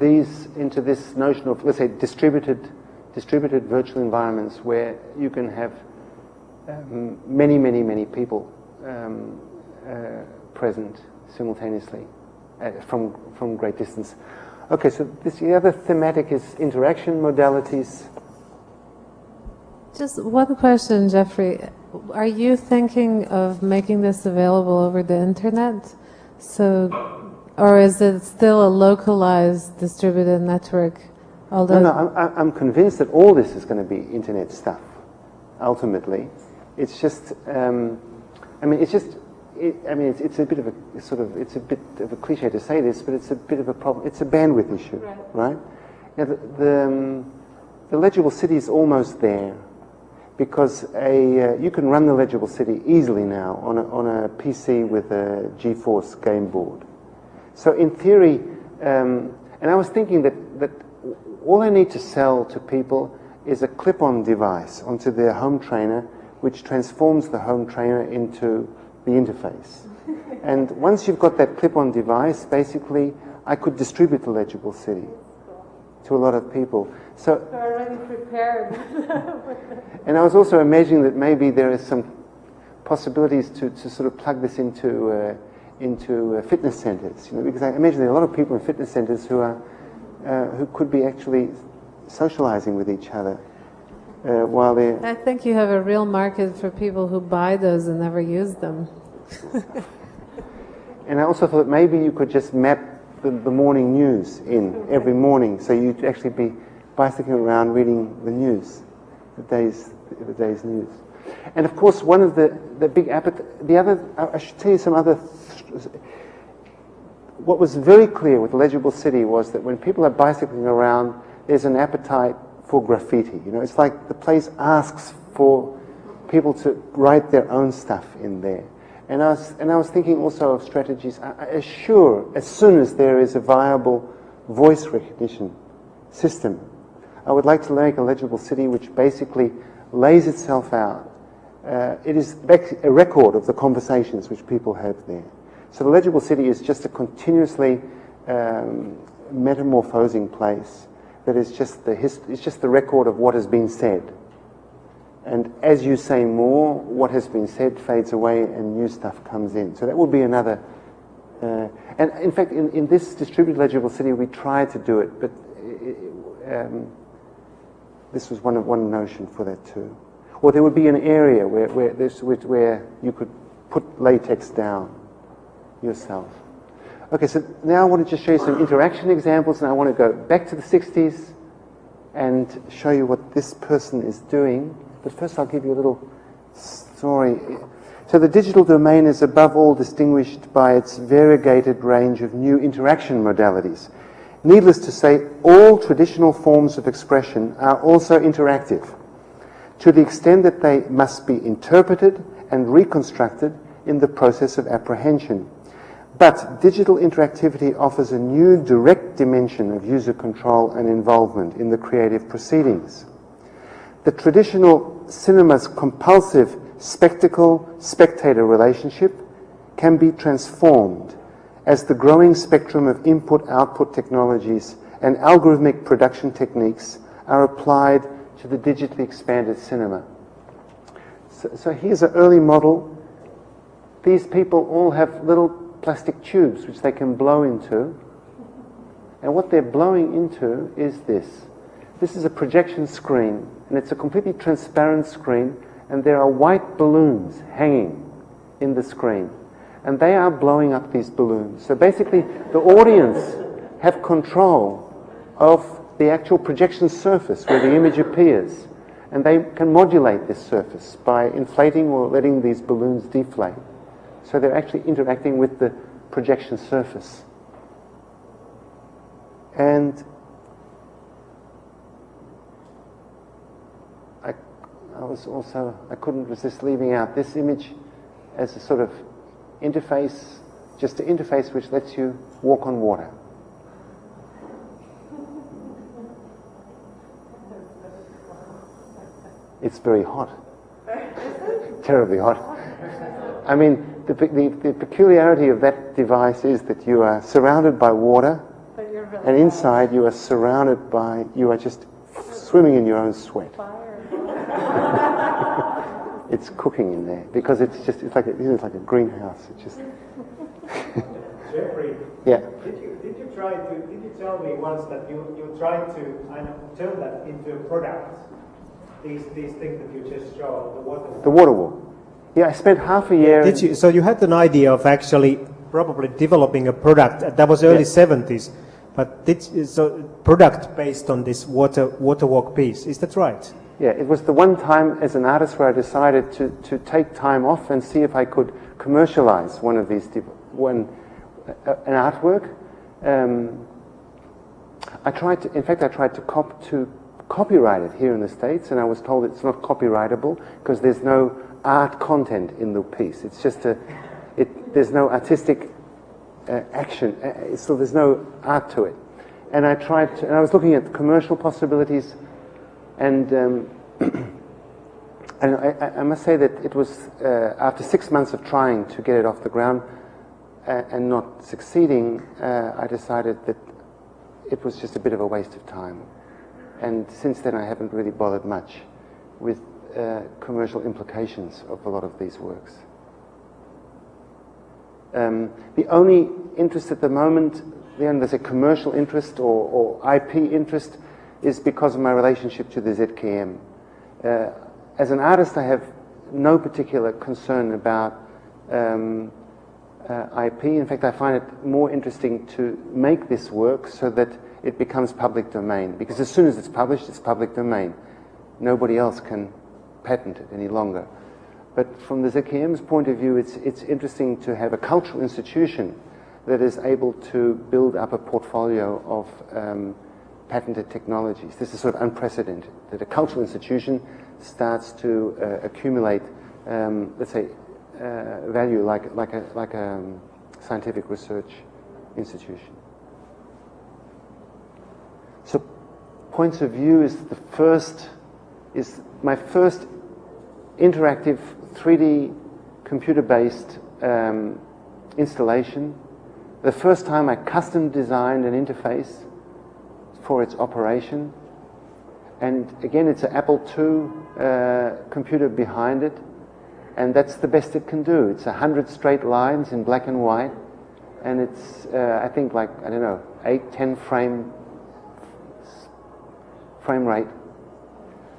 this notion of, let's say, distributed virtual environments where you can have many people present simultaneously from great distance. Okay, so the other thematic is interaction modalities.
Just one question, Jeffrey. Are you thinking of making this available over the internet? So, or is it still a localized distributed network? Although
No, I'm convinced that all this is going to be internet stuff. Ultimately, it's just. It's a bit of a cliche to say this, but it's a bit of a problem. It's a bandwidth issue, right? Now, the legible city is almost there, because you can run the legible city easily now on a PC with a GeForce game board. So in theory, and I was thinking that all I need to sell to people is a clip-on device onto their home trainer, which transforms the home trainer into the interface. And once you've got that clip-on device, basically, I could distribute the legible city to a lot of people. So
you're already prepared.
And I was also imagining that maybe there is some possibilities to sort of plug this into fitness centers, because I imagine there are a lot of people in fitness centers who could be actually socializing with each other while they're.
I think you have a real market for people who buy those and never use them.
And I also thought maybe you could just map the morning news in every morning, so you'd actually be bicycling around reading the news, the day's news. And of course, one of the big I should tell you some other. What was very clear with Legible City was that when people are bicycling around, there's an appetite for graffiti. It's like the place asks for people to write their own stuff in there. And I was thinking also of strategies. As soon as there is a viable voice recognition system, I would like to make a legible city which basically lays itself out. It is a record of the conversations which people have there. So the legible city is just a continuously metamorphosing place that is just it's just the record of what has been said. And as you say more, what has been said fades away and new stuff comes in. So that would be another. And in fact, in this distributed legible city, we tried to do it, but this was one notion for that too. Or there would be an area where you could put latex down yourself. Okay, so now I want to just show you some interaction examples, and I want to go back to the 60s and show you what this person is doing. But first I'll give you a little story. So the digital domain is above all distinguished by its variegated range of new interaction modalities. Needless to say, all traditional forms of expression are also interactive, to the extent that they must be interpreted and reconstructed in the process of apprehension. But digital interactivity offers a new direct dimension of user control and involvement in the creative proceedings. The traditional cinema's compulsive spectacle-spectator relationship can be transformed as the growing spectrum of input-output technologies and algorithmic production techniques are applied to the digitally expanded cinema. So here's an early model. These people all have little plastic tubes which they can blow into. And what they're blowing into is this. This is a projection screen, and it's a completely transparent screen, and there are white balloons hanging in the screen. And they are blowing up these balloons. So basically, the audience have control of the actual projection surface where the image appears. And they can modulate this surface by inflating or letting these balloons deflate. So they're actually interacting with the projection surface. And I couldn't resist leaving out this image as a sort of interface, just an interface which lets you walk on water. It's very hot. Terribly hot. I mean, the peculiarity of that device is that you are surrounded by water, and inside you are surrounded by, you are just swimming in your own sweat. It's cooking in there because it's like a greenhouse. It's just.
Jeffrey.
Yeah.
Did you tell me once that you tried to kind of turn that into a product? These things that you just showed, the water walk.
The water walk. Yeah, I spent half a year.
Did you? So you had an idea of actually probably developing a product. That was early 70s, but so product based on this water walk piece. Is that right?
Yeah, it was the one time as an artist where I decided to take time off and see if I could commercialize one of these, an artwork. I tried to copyright it here in the States, and I was told it's not copyrightable because there's no art content in the piece. It's just there's no artistic action, so there's no art to it. And I was looking at commercial possibilities. And I must say that it was after 6 months of trying to get it off the ground and not succeeding, I decided that it was just a bit of a waste of time. And since then I haven't really bothered much with commercial implications of a lot of these works. The only interest at the moment, there's a commercial interest or IP interest, is because of my relationship to the ZKM. As an artist, I have no particular concern about IP. In fact, I find it more interesting to make this work so that it becomes public domain. Because as soon as it's published, it's public domain. Nobody else can patent it any longer. But from the ZKM's point of view, it's interesting to have a cultural institution that is able to build up a portfolio of patented technologies. This is sort of unprecedented, that a cultural institution starts to accumulate, let's say, value like a scientific research institution. So, points of view is my first interactive 3D computer-based installation. The first time I custom designed an interface for its operation, and again it's an Apple II computer behind it, and that's the best it can do. It's 100 straight lines in black and white, and it's I think like 8-10 frame rate.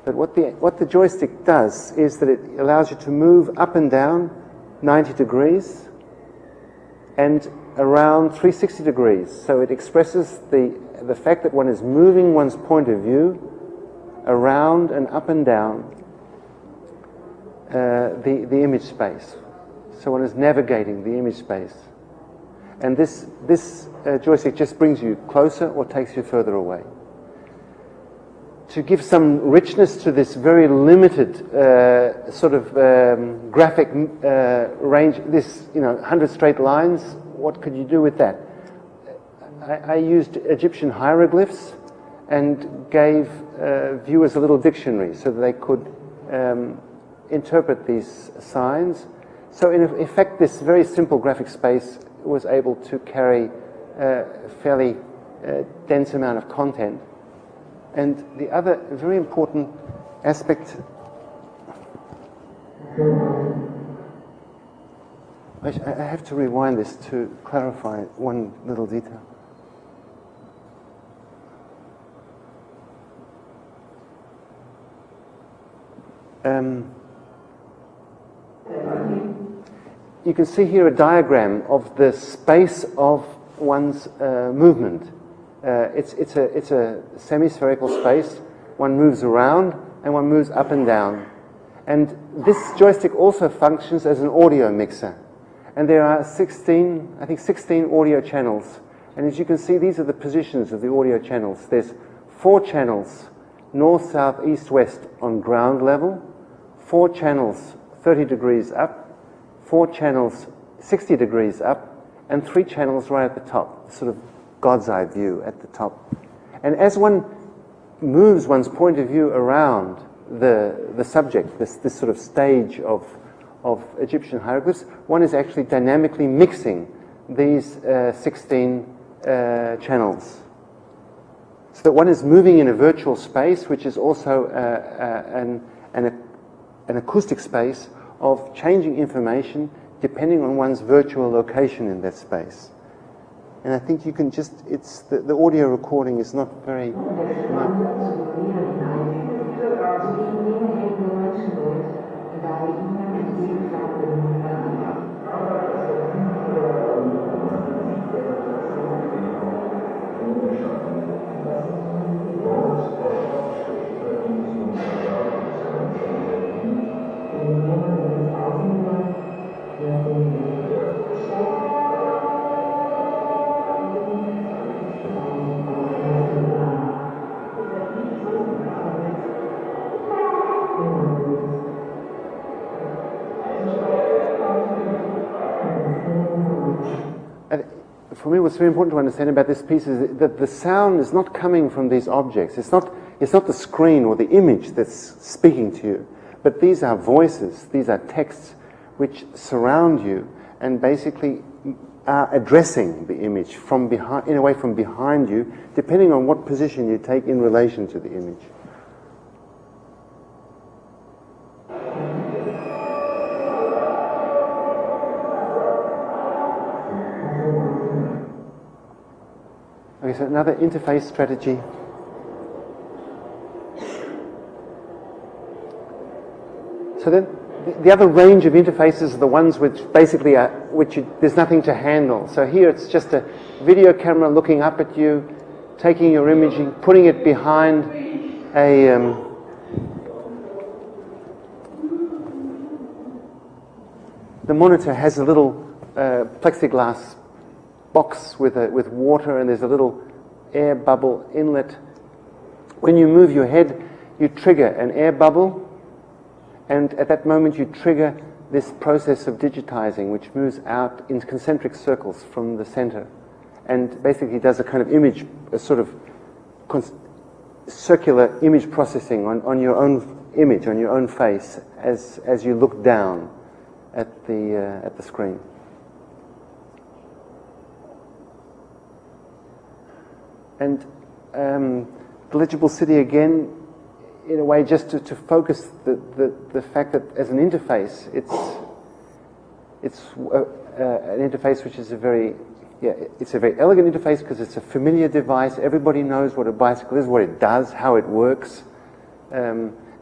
But what the joystick does is that it allows you to move up and down 90 degrees and around 360 degrees. So it expresses the fact that one is moving one's point of view around and up and down the image space. So one is navigating the image space. And this joystick just brings you closer or takes you further away. To give some richness to this very limited sort of graphic range, this 100 straight lines, what could you do with that? I used Egyptian hieroglyphs and gave viewers a little dictionary so that they could interpret these signs. So in effect, this very simple graphic space was able to carry a fairly dense amount of content. And the other very important aspect I have to rewind this to clarify one little detail. You can see here a diagram of the space of one's movement. It's a semi-spherical space. One moves around and one moves up and down. And this joystick also functions as an audio mixer. And there are 16 audio channels. And as you can see, these are the positions of the audio channels. There's 4 channels, north, south, east, west on ground level, 4 channels 30 degrees up, 4 channels 60 degrees up, and 3 channels right at the top, sort of God's eye view at the top. And as one moves one's point of view around the subject, this sort of stage of Egyptian hieroglyphs, one is actually dynamically mixing these 16 channels. So that one is moving in a virtual space, which is also an acoustic space of changing information depending on one's virtual location in that space. And I think you can just, it's the audio recording is not very... For me, what's very important to understand about this piece is that the sound is not coming from these objects. It's not the screen or the image that's speaking to you, but these are voices, these are texts which surround you and basically are addressing the image from behind, in a way from behind you, depending on what position you take in relation to the image. Okay, so another interface strategy. So then, the other range of interfaces are the ones which basically are, there's nothing to handle. So here it's just a video camera looking up at you, taking your imaging, putting it behind a the monitor has a little plexiglass box with water, and there's a little air bubble inlet. When you move your head, you trigger an air bubble, and at that moment you trigger this process of digitizing, which moves out in concentric circles from the center, and basically does a kind of image, a sort of circular image processing on your own image, on your own face, as you look down at the screen. And the legible city, again, in a way, just to focus the fact that as an interface, it's an interface which is it's a very elegant interface because it's a familiar device. Everybody knows what a bicycle is, what it does, how it works,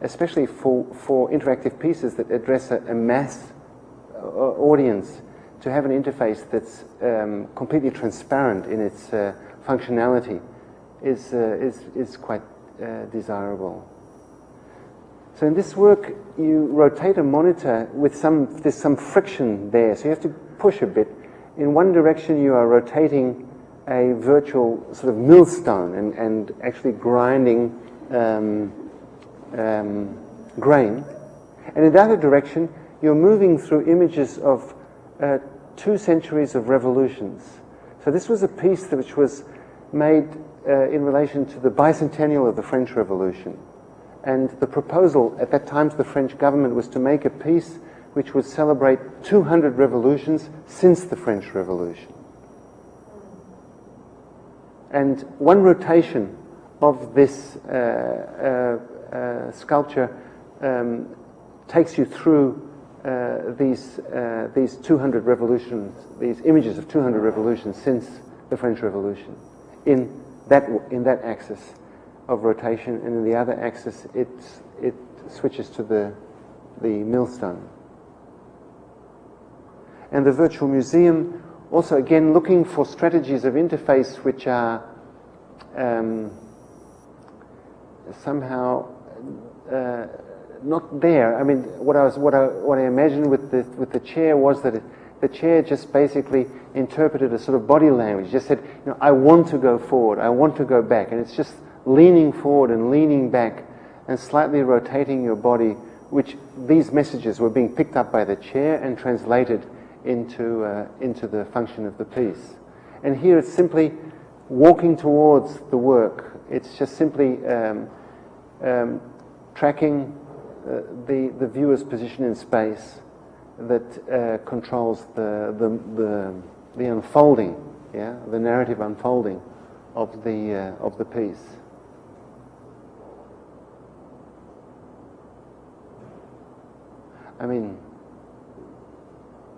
especially for interactive pieces that address a mass audience. To have an interface that's completely transparent in its functionality is quite desirable. So in this work, you rotate a monitor with there's some friction there, so you have to push a bit. In one direction, you are rotating a virtual sort of millstone and actually grinding grain. And in the other direction, you're moving through images of 2 centuries of revolutions. So this was a piece which was made in relation to the bicentennial of the French Revolution. And the proposal at that time to the French government was to make a piece which would celebrate 200 revolutions since the French Revolution. And one rotation of this sculpture takes you through these 200 revolutions, these images of 200 revolutions since the French Revolution, in that axis of rotation, and in the other axis it switches to the millstone. And the virtual museum also, again, looking for strategies of interface which are somehow not there. I mean, what I imagined with the chair was that the chair just basically interpreted a sort of body language. Just said, you know, I want to go forward, I want to go back, and it's just leaning forward and leaning back and slightly rotating your body, which these messages were being picked up by the chair and translated into the function of the piece. And here it's simply walking towards the work. It's just simply tracking the viewer's position in space that controls the unfolding, the narrative unfolding of the piece. I mean,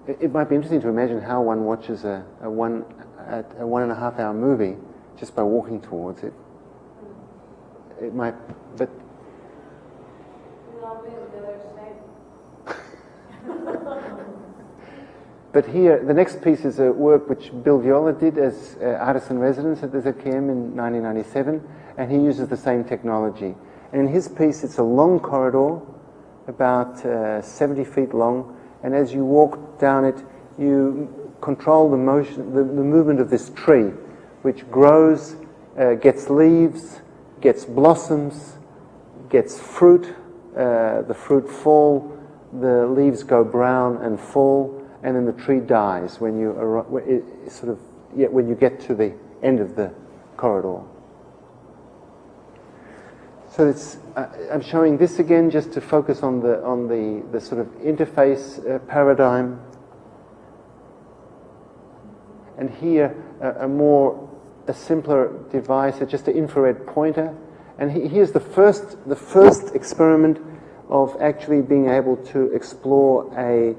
it might be interesting to imagine how one watches a 1.5 hour movie just by walking towards it. It might, but but here, the next piece is a work which Bill Viola did as artist in residence at the ZKM in 1997, and he uses the same technology. And in his piece, it's a long corridor, about 70 feet long, and as you walk down it, you control the motion, the movement of this tree, which grows, gets leaves, gets blossoms, gets fruit. The fruit fall, the leaves go brown and fall, and then the tree dies when you when you get to the end of the corridor. So it's, I'm showing this again just to focus on the sort of interface paradigm. And here a simpler device, just an infrared pointer. And here's the first experiment of actually being able to explore a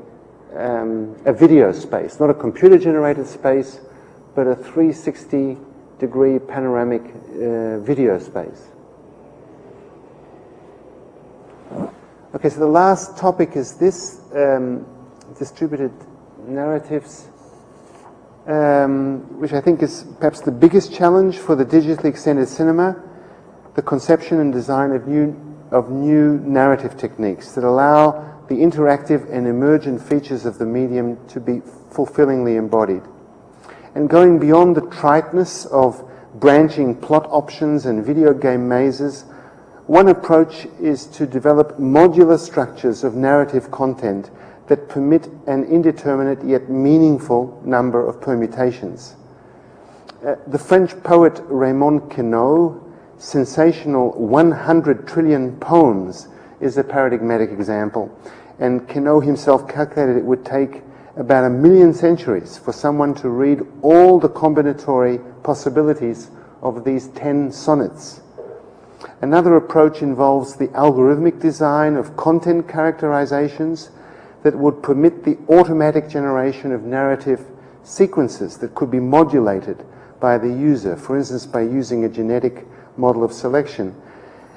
video space, not a computer-generated space, but a 360-degree panoramic video space. Okay, so the last topic is this, distributed narratives, which I think is perhaps the biggest challenge for the digitally extended cinema, the conception and design of new narrative techniques that allow the interactive and emergent features of the medium to be fulfillingly embodied. And going beyond the triteness of branching plot options and video game mazes, one approach is to develop modular structures of narrative content that permit an indeterminate yet meaningful number of permutations. The French poet Raymond Queneau's sensational 100 trillion poems is a paradigmatic example. And Queneau himself calculated it would take about 1 million centuries for someone to read all the combinatory possibilities of these 10 sonnets. Another approach involves the algorithmic design of content characterizations that would permit the automatic generation of narrative sequences that could be modulated by the user, for instance, by using a genetic model of selection.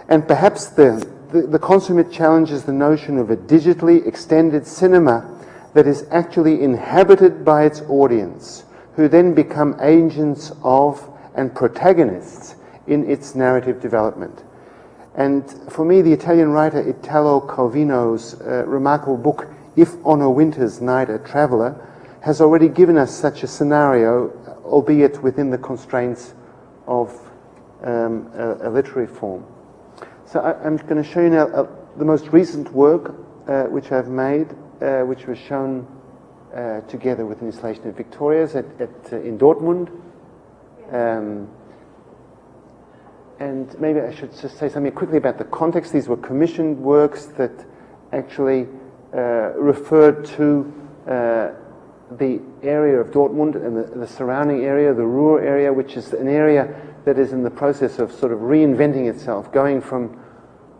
And perhaps the consummate challenge is the notion of a digitally extended cinema that is actually inhabited by its audience, who then become agents of and protagonists in its narrative development. And for me, the Italian writer Italo Calvino's remarkable book, If on a Winter's Night a Traveller, has already given us such a scenario, albeit within the constraints of a literary form. So I'm going to show you now the most recent work which I've made, which was shown together with an installation at Victoria's in Dortmund. And maybe I should just say something quickly about the context. These were commissioned works that actually referred to the area of Dortmund and the surrounding area, the Ruhr area, which is an area that is in the process of sort of reinventing itself, going from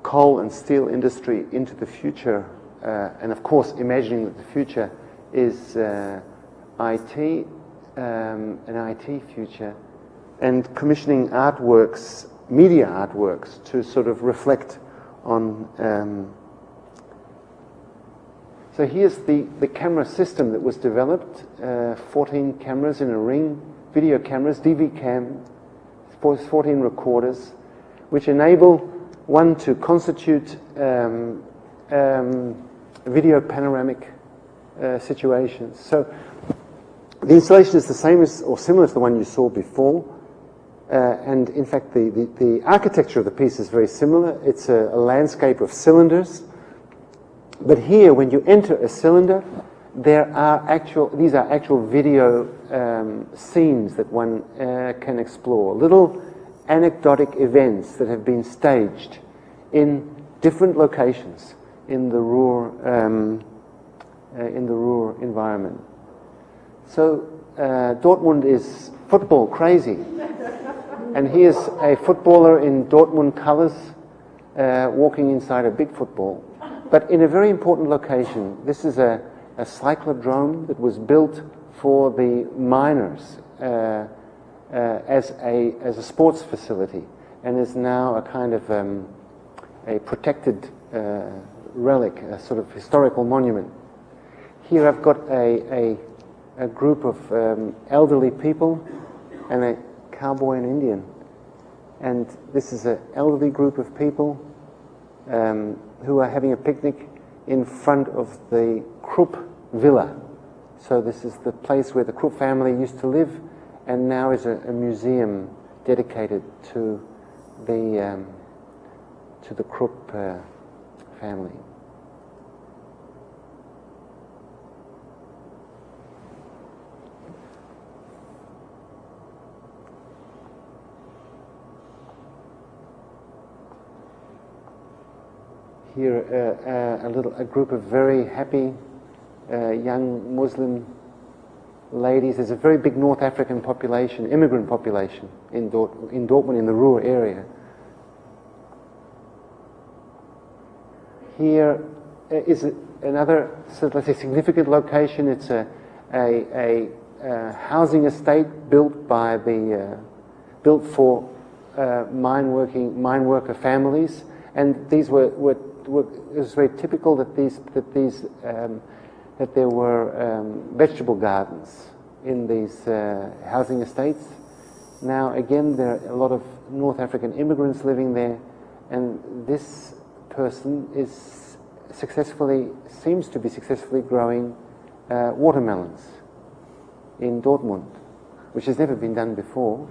coal and steel industry into the future and of course imagining that the future is IT, an IT future, and commissioning artworks, media artworks, to sort of reflect on. So here's the camera system that was developed, 14 cameras in a ring, video cameras, DV cam, 14 recorders, which enable one to constitute video panoramic situations. So the installation is the same as, or similar to the one you saw before, and in fact the architecture of the piece is very similar. It's a landscape of cylinders, but here when you enter a cylinder, these are actual video scenes that one can explore, little anecdotic events that have been staged in different locations in the Ruhr environment. So Dortmund is football crazy, and here's a footballer in Dortmund colours walking inside a big football, but in a very important location. This is a cyclodrome that was built for the miners as a sports facility, and is now a kind of a protected relic, a sort of historical monument. Here I've got a group of elderly people and a cowboy and Indian, and this is an elderly group of people who are having a picnic in front of the Krupp Villa. So this is the place where the Krupp family used to live, and now is a museum dedicated to the Krupp family. Here, a group of very happy young Muslim ladies. There's a very big North African population, immigrant population in Dortmund, in the Ruhr area. Here is another, so let's say, significant location. It's a housing estate built for mine worker families, and these it was very typical that there were vegetable gardens in these housing estates. Now again, there are a lot of North African immigrants living there, and this person seems to be successfully growing watermelons in Dortmund, which has never been done before.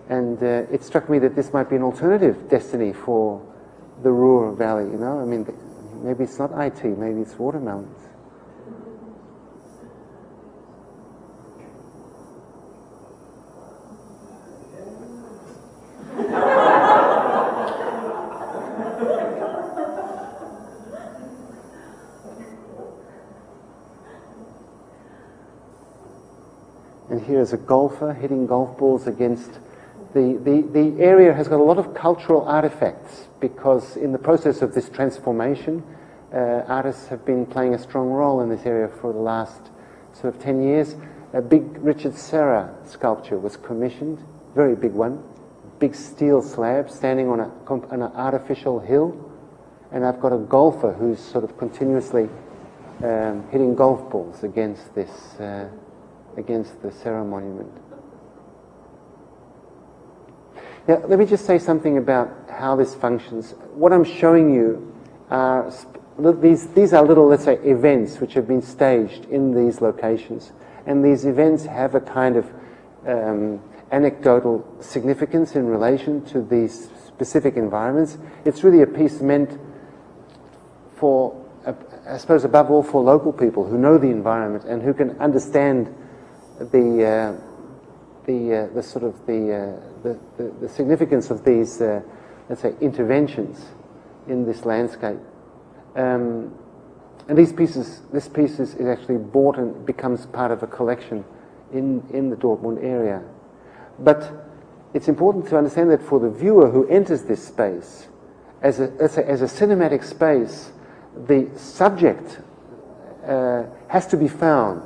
And it struck me that this might be an alternative destiny for the Ruhr Valley, you know? I mean, maybe it's not IT, maybe it's watermelons. And here's a golfer hitting golf balls against the area has got a lot of cultural artifacts, because in the process of this transformation, artists have been playing a strong role in this area for the last sort of 10 years. A big Richard Serra sculpture was commissioned, very big one, big steel slab standing on an artificial hill, and I've got a golfer who's sort of continuously hitting golf balls against this, against the Serra monument. Now, let me just say something about how this functions. What I'm showing you are these are little, let's say, events which have been staged in these locations, and these events have a kind of anecdotal significance in relation to these specific environments. It's really a piece meant for, I suppose, above all, for local people who know the environment and who can understand the significance of these, let's say, interventions in this landscape. And this piece is actually bought and becomes part of a collection in the Dortmund area. But it's important to understand that for the viewer who enters this space, as a cinematic space, the subject has to be found.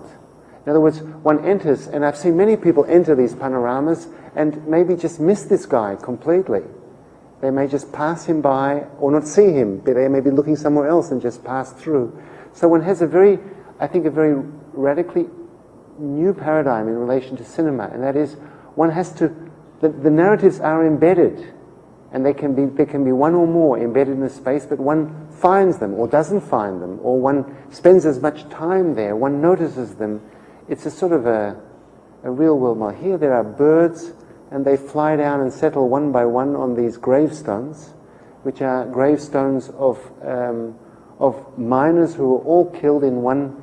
In other words, one enters, and I've seen many people enter these panoramas and maybe just miss this guy completely. They may just pass him by or not see him, but they may be looking somewhere else and just pass through. So one has a very radically new paradigm in relation to cinema, and that is one has to, the narratives are embedded, and there can be one or more embedded in a space, but one finds them or doesn't find them, or one spends as much time there, one notices them. It's a sort of a real world model. Here there are birds, and they fly down and settle one by one on these gravestones, which are gravestones of miners who were all killed in one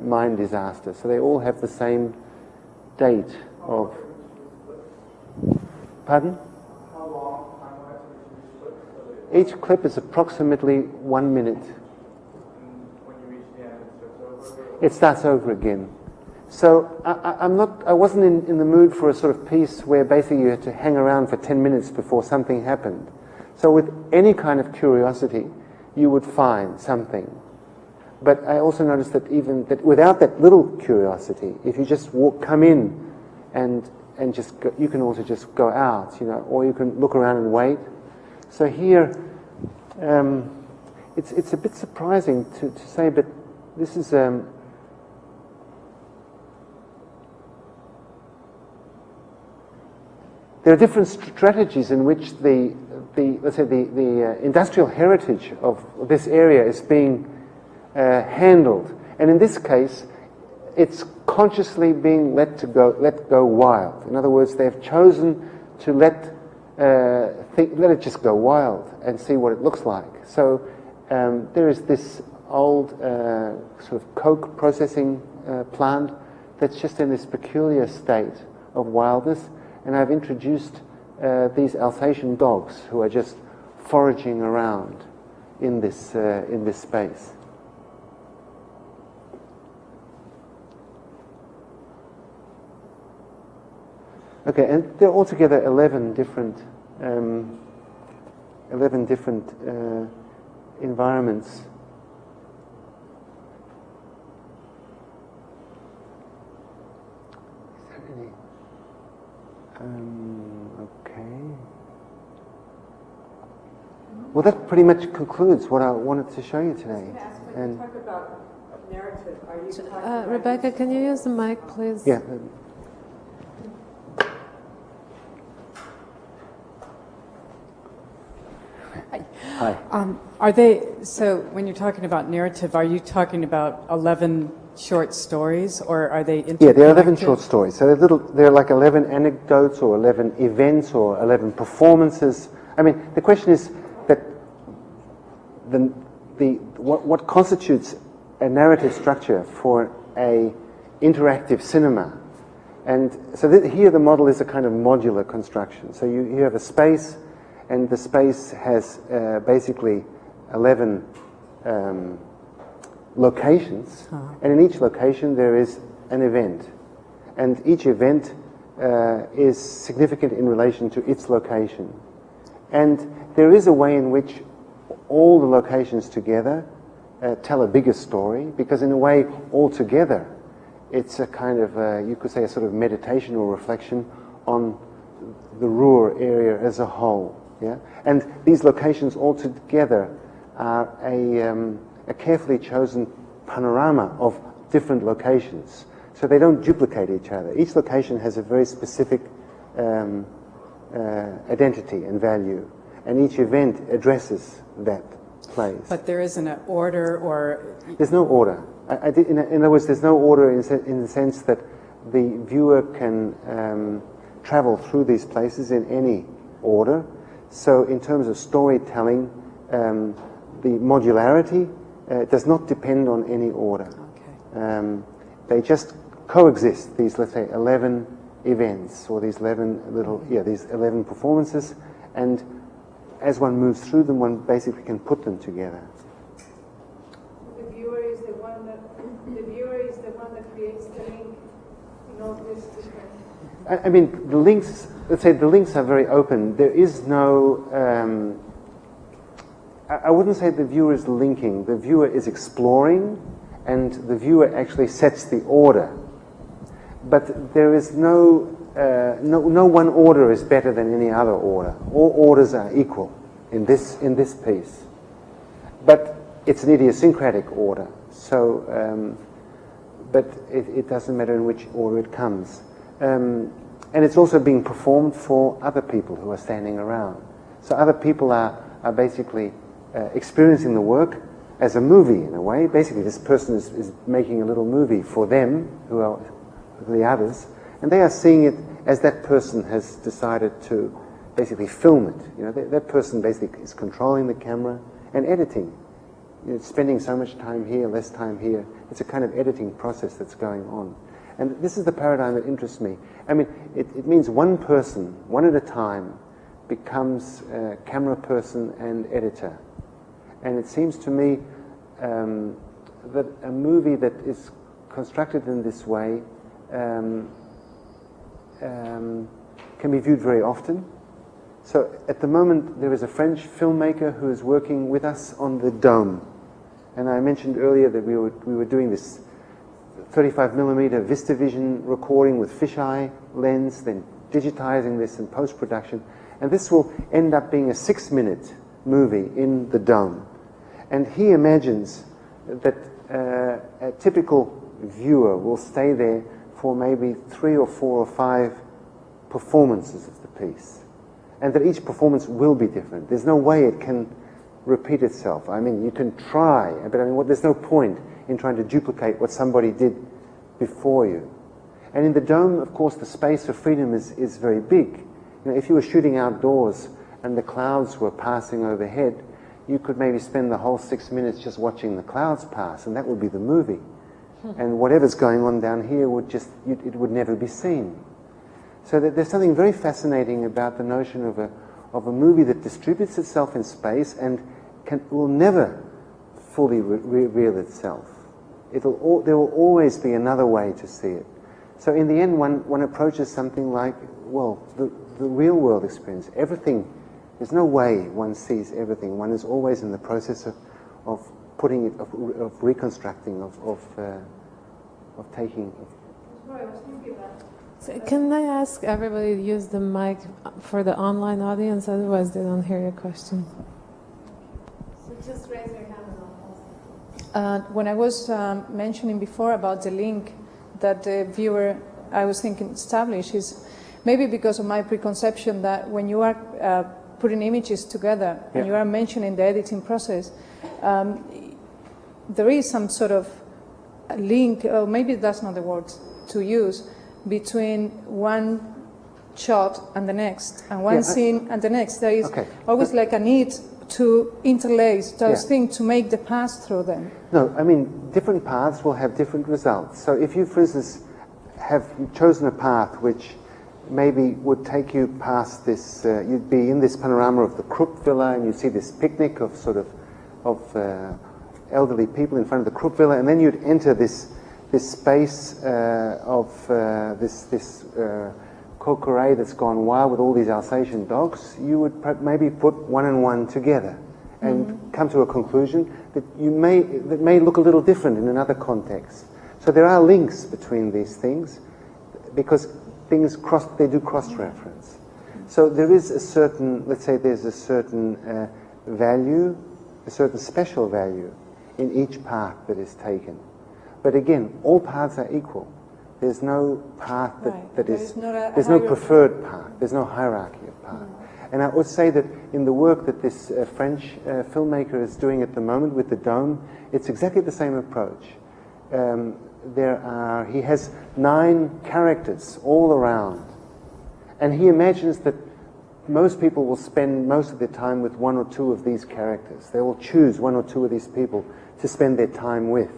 mine disaster. So they all have the same date of... Pardon?
How long time-wise are each clip?
Each clip is approximately 1 minute.
And when you reach the end, it starts over?
It starts over again. So I wasn't in the mood for a sort of piece where basically you had to hang around for 10 minutes before something happened. So with any kind of curiosity, you would find something. But I also noticed that even that without that little curiosity, if you just come in and just go, you can also just go out, or you can look around and wait. So here, it's a bit surprising to say, but this is there are different strategies in which the industrial heritage of this area is being handled, and in this case, it's consciously being let go wild. In other words, they've chosen to let it just go wild and see what it looks like. So there is this old sort of coke processing plant that's just in this peculiar state of wildness. And I've introduced these Alsatian dogs who are just foraging around in this space. Okay, and there are altogether 11 different environments. Okay. Well, that pretty much concludes what I wanted to show you today.
When you talk about narrative, are you talking about...
Rebecca, can you use the mic, please?
Yeah. Hi.
Are they, so when you're talking about narrative, are you talking about 11 short stories, or are they interconnected?
Yeah, there are 11 short stories. So they're like 11 anecdotes or 11 events or 11 performances. I mean, the question is that what constitutes a narrative structure for a interactive cinema. And so here the model is a kind of modular construction. So you have a space, and the space has basically 11 locations, and in each location there is an event, and each event is significant in relation to its location. And there is a way in which all the locations together tell a bigger story, because in a way all together it's a kind of, you could say, a sort of meditation or reflection on the Ruhr area as a whole. Yeah? And these locations all together are a carefully chosen panorama of different locations. So they don't duplicate each other. Each location has a very specific identity and value, and each event addresses that place.
But there isn't an order, or...
There's no order. In other words, there's no order in the sense that the viewer can travel through these places in any order. So in terms of storytelling, the modularity does not depend on any order.
Okay.
They just coexist, these, let's say, 11 events, or these 11 these 11 performances, and as one moves through them, one basically can put them together.
The viewer is the one that creates the link, not this different.
I mean, the links, let's say the links are very open. There is no I wouldn't say the viewer is linking. The viewer is exploring, and the viewer actually sets the order. But there is no one order is better than any other order. All orders are equal in this piece. But it's an idiosyncratic order. So, but it doesn't matter in which order it comes. And it's also being performed for other people who are standing around. So other people are basically experiencing the work as a movie in a way. Basically, this person is making a little movie for them, who are the others, and they are seeing it as that person has decided to basically film it. You know, that person basically is controlling the camera and editing. You know, spending so much time here, less time here. It's a kind of editing process that's going on. And this is the paradigm that interests me. I mean, it means one person, one at a time, becomes camera person and editor. And it seems to me that a movie that is constructed in this way can be viewed very often. So at the moment there is a French filmmaker who is working with us on the dome. And I mentioned earlier that we were doing this 35mm VistaVision recording with fisheye lens, then digitizing this in post-production. And this will end up being a 6-minute movie in the dome. And he imagines that a typical viewer will stay there for maybe 3 or 4 or 5 performances of the piece. And that each performance will be different. There's no way it can repeat itself. I mean, you can try, but I mean, there's no point in trying to duplicate what somebody did before you. And in the dome, of course, the space of freedom is very big. You know, if you were shooting outdoors and the clouds were passing overhead, you could maybe spend the whole 6 minutes just watching the clouds pass, and that would be the movie. And whatever's going on down here it would never be seen. So there's something very fascinating about the notion of a movie that distributes itself in space and will never fully reveal itself. There will always be another way to see it. So in the end, one approaches something like, well, the real world experience. Everything, there's no way one sees everything. One is always in the process of putting it, of reconstructing, of taking.
So can I ask everybody to use the mic for the online audience? Otherwise, they don't hear your question. So just raise your hand and I'll pause.
When I was mentioning before about the link that the viewer, I was thinking, establishes, maybe because of my preconception that when you are putting images together and you are mentioning the editing process, there is some sort of link, or maybe that's not the word to use, between one shot and the next, and one scene and the next. There is always like a need to interlace those things to make the path through them.
No, I mean, different paths will have different results. So if you, for instance, have chosen a path which maybe would take you past this, you'd be in this panorama of the Krupp Villa, and you see this picnic of elderly people in front of the Krupp Villa, and then you'd enter this space of this coterie that's gone wild with all these Alsatian dogs. You would maybe put one and one together and come to a conclusion that may look a little different in another context. So there are links between these things because things they do cross-reference. So there is a certain, let's say there's a certain value, a certain special value in each path that is taken. But again, all paths are equal. There's no path there's no preferred path. There's no hierarchy of path. And I would say that in the work that this French filmmaker is doing at the moment with the dome, it's exactly the same approach. He has 9 characters all around, and he imagines that most people will spend most of their time with 1 or 2 of these characters. They will choose 1 or 2 of these people to spend their time with,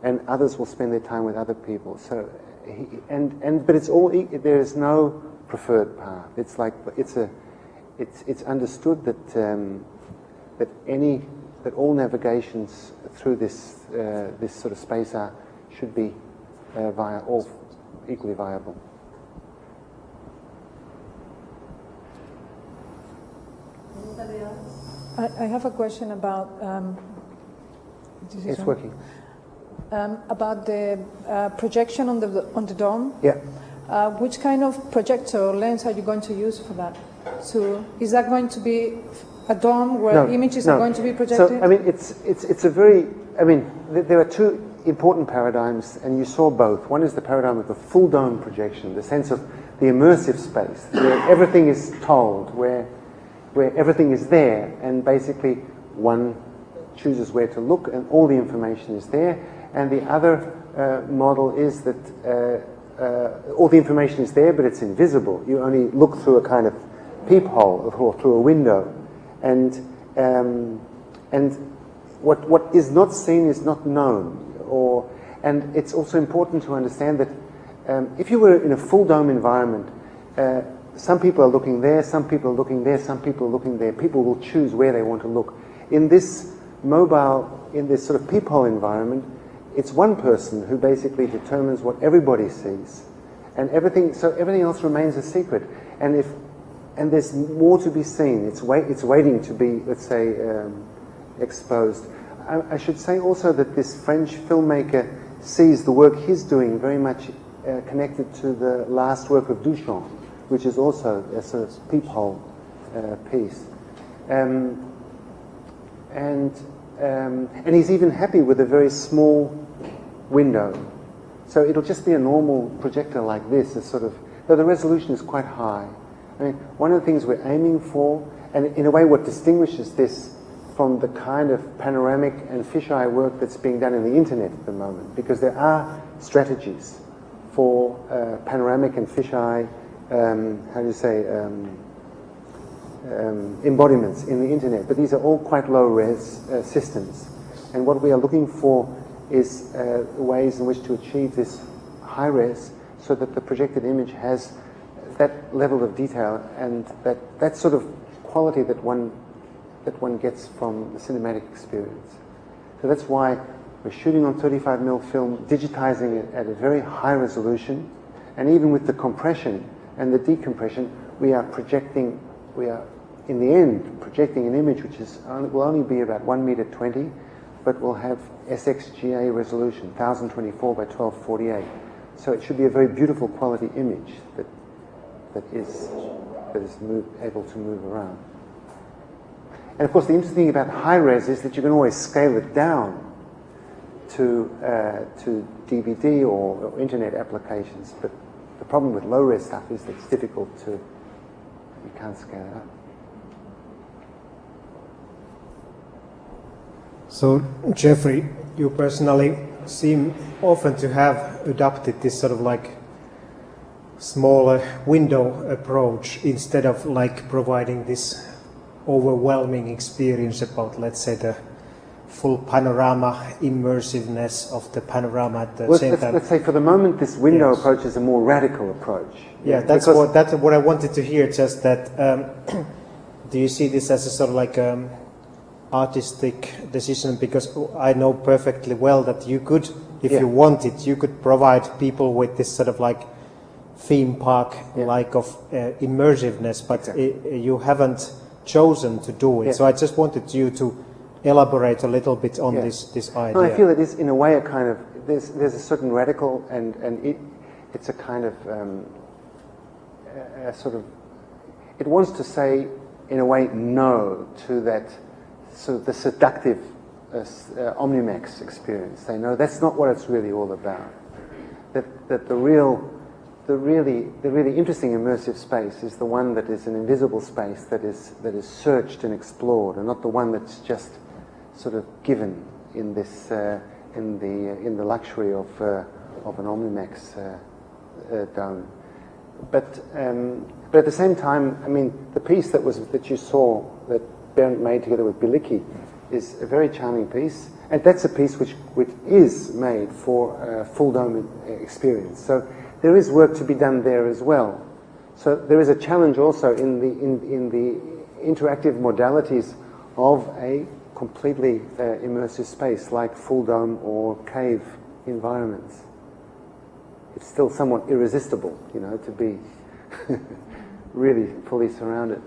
and others will spend their time with other people. So, but it's all. There is no preferred path. It's like it's understood that all navigations through this sort of space should be all equally viable.
Anybody else?
I have a question about.
It's working.
About the projection on the dome.
Yeah.
Which kind of projector or lens are you going to use for that? So is that going to be a dome where images are going to be projected?
So I mean, it's a very. I mean, there are two important paradigms, and you saw both. One is the paradigm of the full dome projection, the sense of the immersive space, where everything is told, where everything is there, and basically one chooses where to look, and all the information is there. And the other model is that all the information is there, but it's invisible. You only look through a kind of peephole or through a window, and what is not seen is not known. And it's also important to understand that if you were in a full dome environment, some people are looking there, some people are looking there, some people are looking there. People will choose where they want to look. In this in this sort of peephole environment, it's one person who basically determines what everybody sees, and everything else remains a secret. And there's more to be seen. It's waiting to be, let's say, exposed. I should say also that this French filmmaker sees the work he's doing very much connected to the last work of Duchamp, which is also a sort of peephole piece. And he's even happy with a very small window. So it'll just be a normal projector like this, though the resolution is quite high. I mean, one of the things we're aiming for, and in a way what distinguishes this from the kind of panoramic and fisheye work that's being done in the internet at the moment, because there are strategies for panoramic and fisheye, embodiments in the internet, but these are all quite low-res systems. And what we are looking for is ways in which to achieve this high-res so that the projected image has that level of detail and that sort of quality that one gets from the cinematic experience. So that's why we're shooting on 35mm film, digitizing it at a very high resolution, and even with the compression and the decompression, we are in the end projecting an image which will only be about 1.20 meters, but will have SXGA resolution, 1024 by 1248. So it should be a very beautiful quality image that is able to move around. And of course, the interesting thing about high res is that you can always scale it down to DVD or internet applications. But the problem with low res stuff is that it's difficult you can't scale it up.
So, Jeffrey, you personally seem often to have adopted this sort of like smaller window approach instead of like providing this overwhelming experience about, let's say, the full panorama immersiveness of the panorama at the same time.
Let's say for the moment this window approach is a more radical approach.
Yeah, that's what I wanted to hear, just that do you see this as a sort of like artistic decision? Because I know perfectly well that you could, if you wanted, you could provide people with this sort of like theme park like of immersiveness, but you haven't chosen to do it. So I just wanted you to elaborate a little bit on this idea.
No, I feel it is in a way a kind of there's a certain radical and it's a kind of a sort of, it wants to say in a way no to that sort of the seductive Omnimax experience. They know that's not what it's really all about. That the really interesting immersive space is the one that is an invisible space that is searched and explored, and not the one that's just sort of given in this in the luxury of an Omnimax dome. But at the same time, I mean, the piece that you saw that Bernd made together with Bilicki is a very charming piece, and that's a piece which is made for a full dome experience. So there is work to be done there as well. So there is a challenge also in the interactive modalities of a completely immersive space like full dome or cave environments. It's still somewhat irresistible, to be really fully surrounded.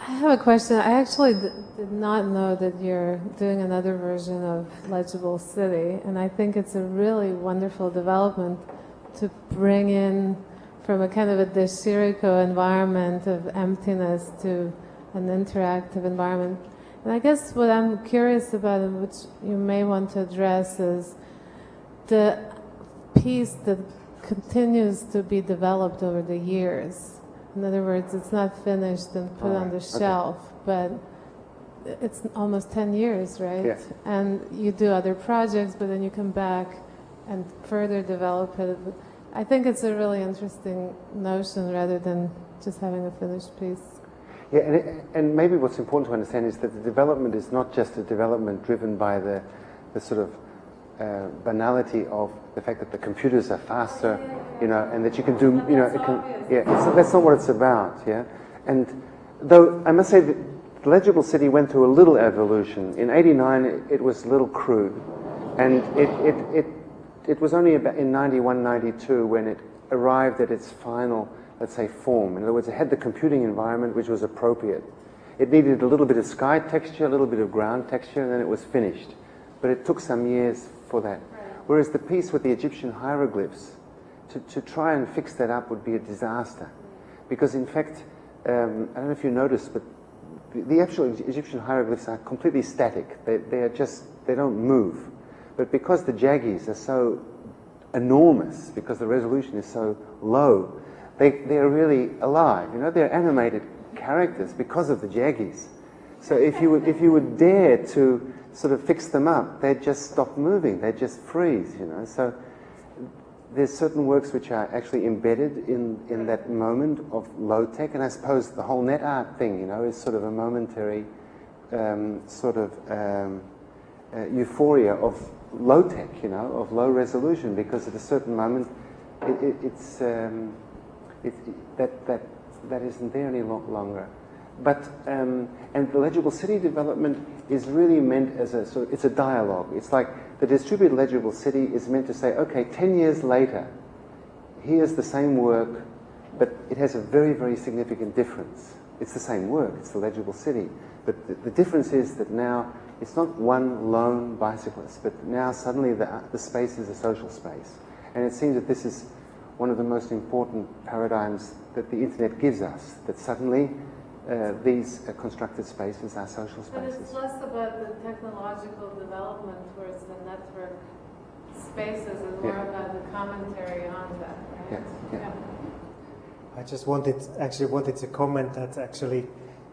I have a question. I actually did not know that you're doing another version of Legible City, and I think it's a really wonderful development to bring in from a kind of a de Chirico environment of emptiness to an interactive environment. And I guess what I'm curious about, and which you may want to address, is the piece that continues to be developed over the years. In other words, it's not finished and put on the shelf, but it's almost 10 years, right?
Yes.
And you do other projects, but then you come back and further develop it. I think it's a really interesting notion rather than just having a finished piece.
Yeah, and maybe what's important to understand is that the development is not just a development driven by the sort of banality of the fact that the computers are faster, you know, and that you can do, you know, it can, that's not what it's about, yeah. And though I must say that Legible City went through a little evolution. In '89, it was a little crude, and it was only about in '91, '92 when it arrived at its final, let's say, form. In other words, it had the computing environment which was appropriate. It needed a little bit of sky texture, a little bit of ground texture, and then it was finished. But it took some years for that. Whereas the piece with the Egyptian hieroglyphs, to try and fix that up would be a disaster. Because in fact, I don't know if you noticed, but the actual Egyptian hieroglyphs are completely static. They don't move. But because the jaggies are so enormous, because the resolution is so low, they're really alive. You know, they're animated characters because of the jaggies. So if you would dare to sort of fix them up, they'd just stop moving, they'd just freeze, you know. So there's certain works which are actually embedded in that moment of low tech, and I suppose the whole net art thing, you know, is sort of a momentary euphoria of low tech, you know, of low resolution, because at a certain moment that isn't there any longer. But and the Legible City development is really meant as it's a dialogue. It's like the distributed Legible City is meant to say, okay, 10 years later, here's the same work, but it has a very, very significant difference. It's the same work, it's the Legible City, but the difference is that now it's not one lone bicyclist, but now suddenly the space is a social space. And it seems that this is one of the most important paradigms that the internet gives us, that suddenly these constructed spaces are social spaces.
But it's less about the technological development towards the network spaces and more about the commentary on that, right?
Yeah.
I just wanted to comment that actually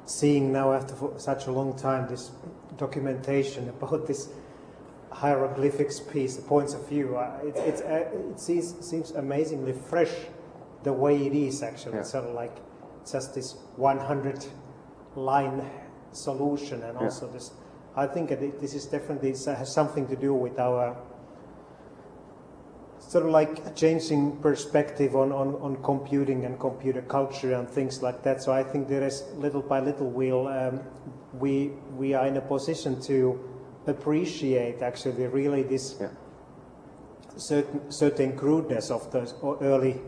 seeing now after such a long time this documentation about this hieroglyphics piece, the points of view, it seems amazingly fresh the way it is actually. It's sort of like just this 100-line solution, and also this. I think that this is definitely has something to do with our sort of like changing perspective on computing and computer culture and things like that. So I think there is little by little we are in a position to appreciate actually really this certain crudeness of the early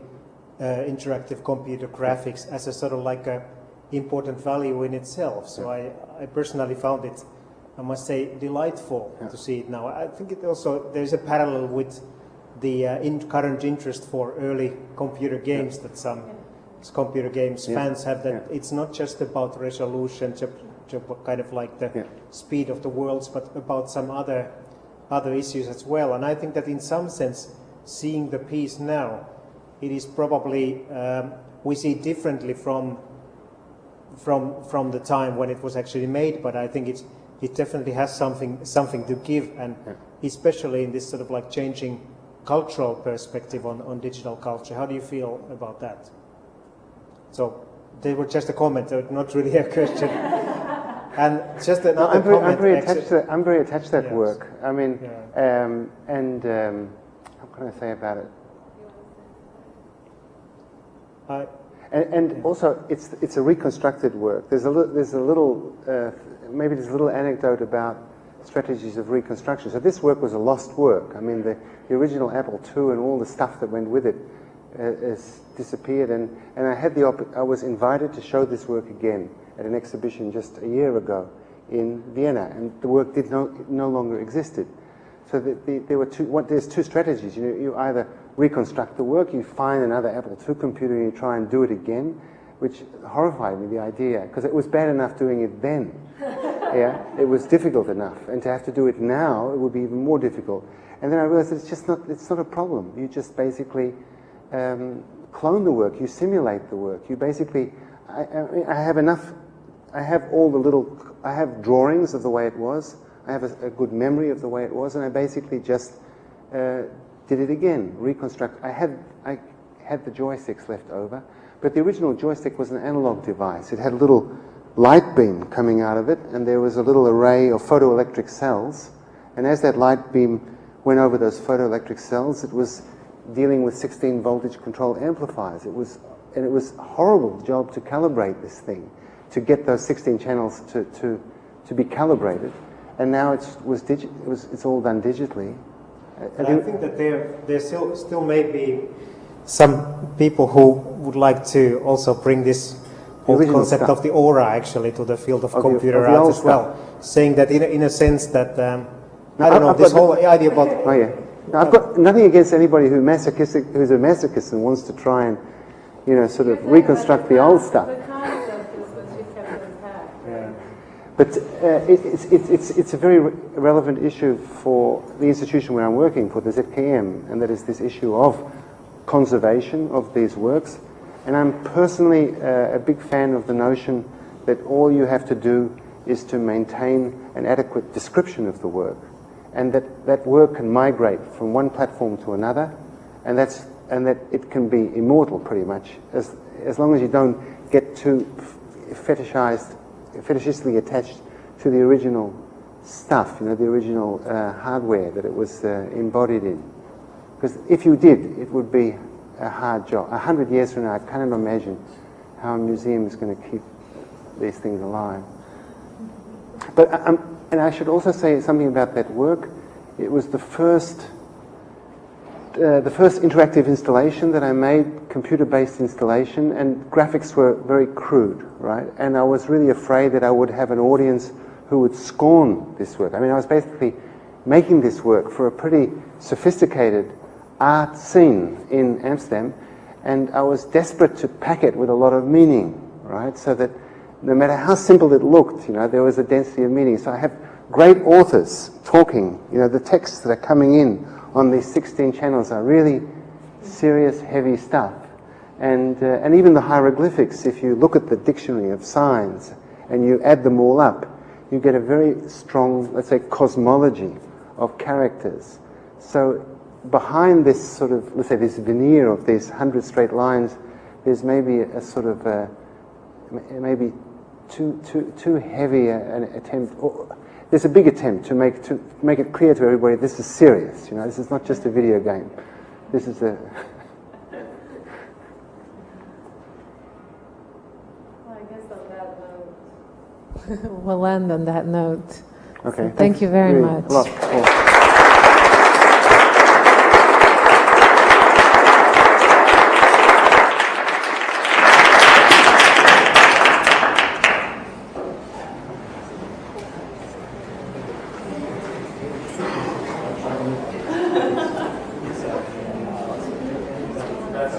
interactive computer graphics as a sort of like a important value in itself. So I personally found it, I must say, delightful to see it now. I think it also, there's a parallel with the current interest for early computer games that some computer games fans have, that it's not just about resolution, kind of like the speed of the worlds, but about some other issues as well. And I think that in some sense, seeing the piece now, it is probably, we see it differently from the time when it was actually made, but I think it definitely has something to give, and especially in this sort of like changing cultural perspective on digital culture. How do you feel about that? So they were just a comment, not really a question. And just another comment.
I'm very attached to that work. I mean, how can I say about it? Also, it's a reconstructed work. There's a little anecdote about strategies of reconstruction. So this work was a lost work. I mean, the original Apple II and all the stuff that went with it has disappeared, and I was invited to show this work again at an exhibition just a year ago in Vienna, and the work no longer existed. So there's two strategies. You either reconstruct the work, you find another Apple II computer, and you try and do it again, which horrified me, the idea, because it was bad enough doing it then. Yeah, it was difficult enough, and to have to do it now, it would be even more difficult. And then I realized that it's not a problem. You just basically clone the work, you simulate the work. You basically, I have drawings of the way it was, I have a good memory of the way it was, and I basically just did it again, reconstruct. I had the joysticks left over, but the original joystick was an analog device. It had a little light beam coming out of it, and there was a little array of photoelectric cells, and as that light beam went over those photoelectric cells, it was dealing with 16 voltage control amplifiers. It was a horrible job to calibrate this thing, to get those 16 channels to be calibrated. And now it's all done digitally.
And I think that there still may be some people who would like to also bring this whole concept of the aura actually to the field of computer arts as well, saying that in a sense that I don't know, this whole idea about.
Oh yeah. Now, I've got nothing against anybody who's a masochist and wants to try and, sort of reconstruct the old stuff.
The concept is what you kept intact.
Yeah. But it's a very relevant issue for the institution where I'm working, for the ZKM, and that is this issue of conservation of these works. And I'm personally a big fan of the notion that all you have to do is to maintain an adequate description of the work, and that work can migrate from one platform to another, and that it can be immortal pretty much, as long as you don't get too fetishistically attached to the original stuff, the original hardware that it was embodied in. Because if you did, it would be a hard job. 100 years from now, I cannot imagine how a museum is going to keep these things alive. But and I should also say something about that work. It was the first interactive installation that I made, computer-based installation, and graphics were very crude, right? And I was really afraid that I would have an audience who would scorn this work. I mean, I was basically making this work for a pretty sophisticated art scene in Amsterdam, and I was desperate to pack it with a lot of meaning, right? So that no matter how simple it looked, there was a density of meaning. So I have great authors talking, the texts that are coming in on these 16 channels are really serious, heavy stuff. And even the hieroglyphics, if you look at the dictionary of signs and you add them all up, you get a very strong, let's say, cosmology of characters. So behind this sort of, let's say, this veneer of these 100 straight lines, there's maybe a sort of, maybe too heavy an attempt. There's a big attempt to make it clear to everybody this is serious. This is not just a video game. This is a.
Well, I guess on that note, we'll end on that note.
Okay.
So thank you very
really
much.
A lot.
That's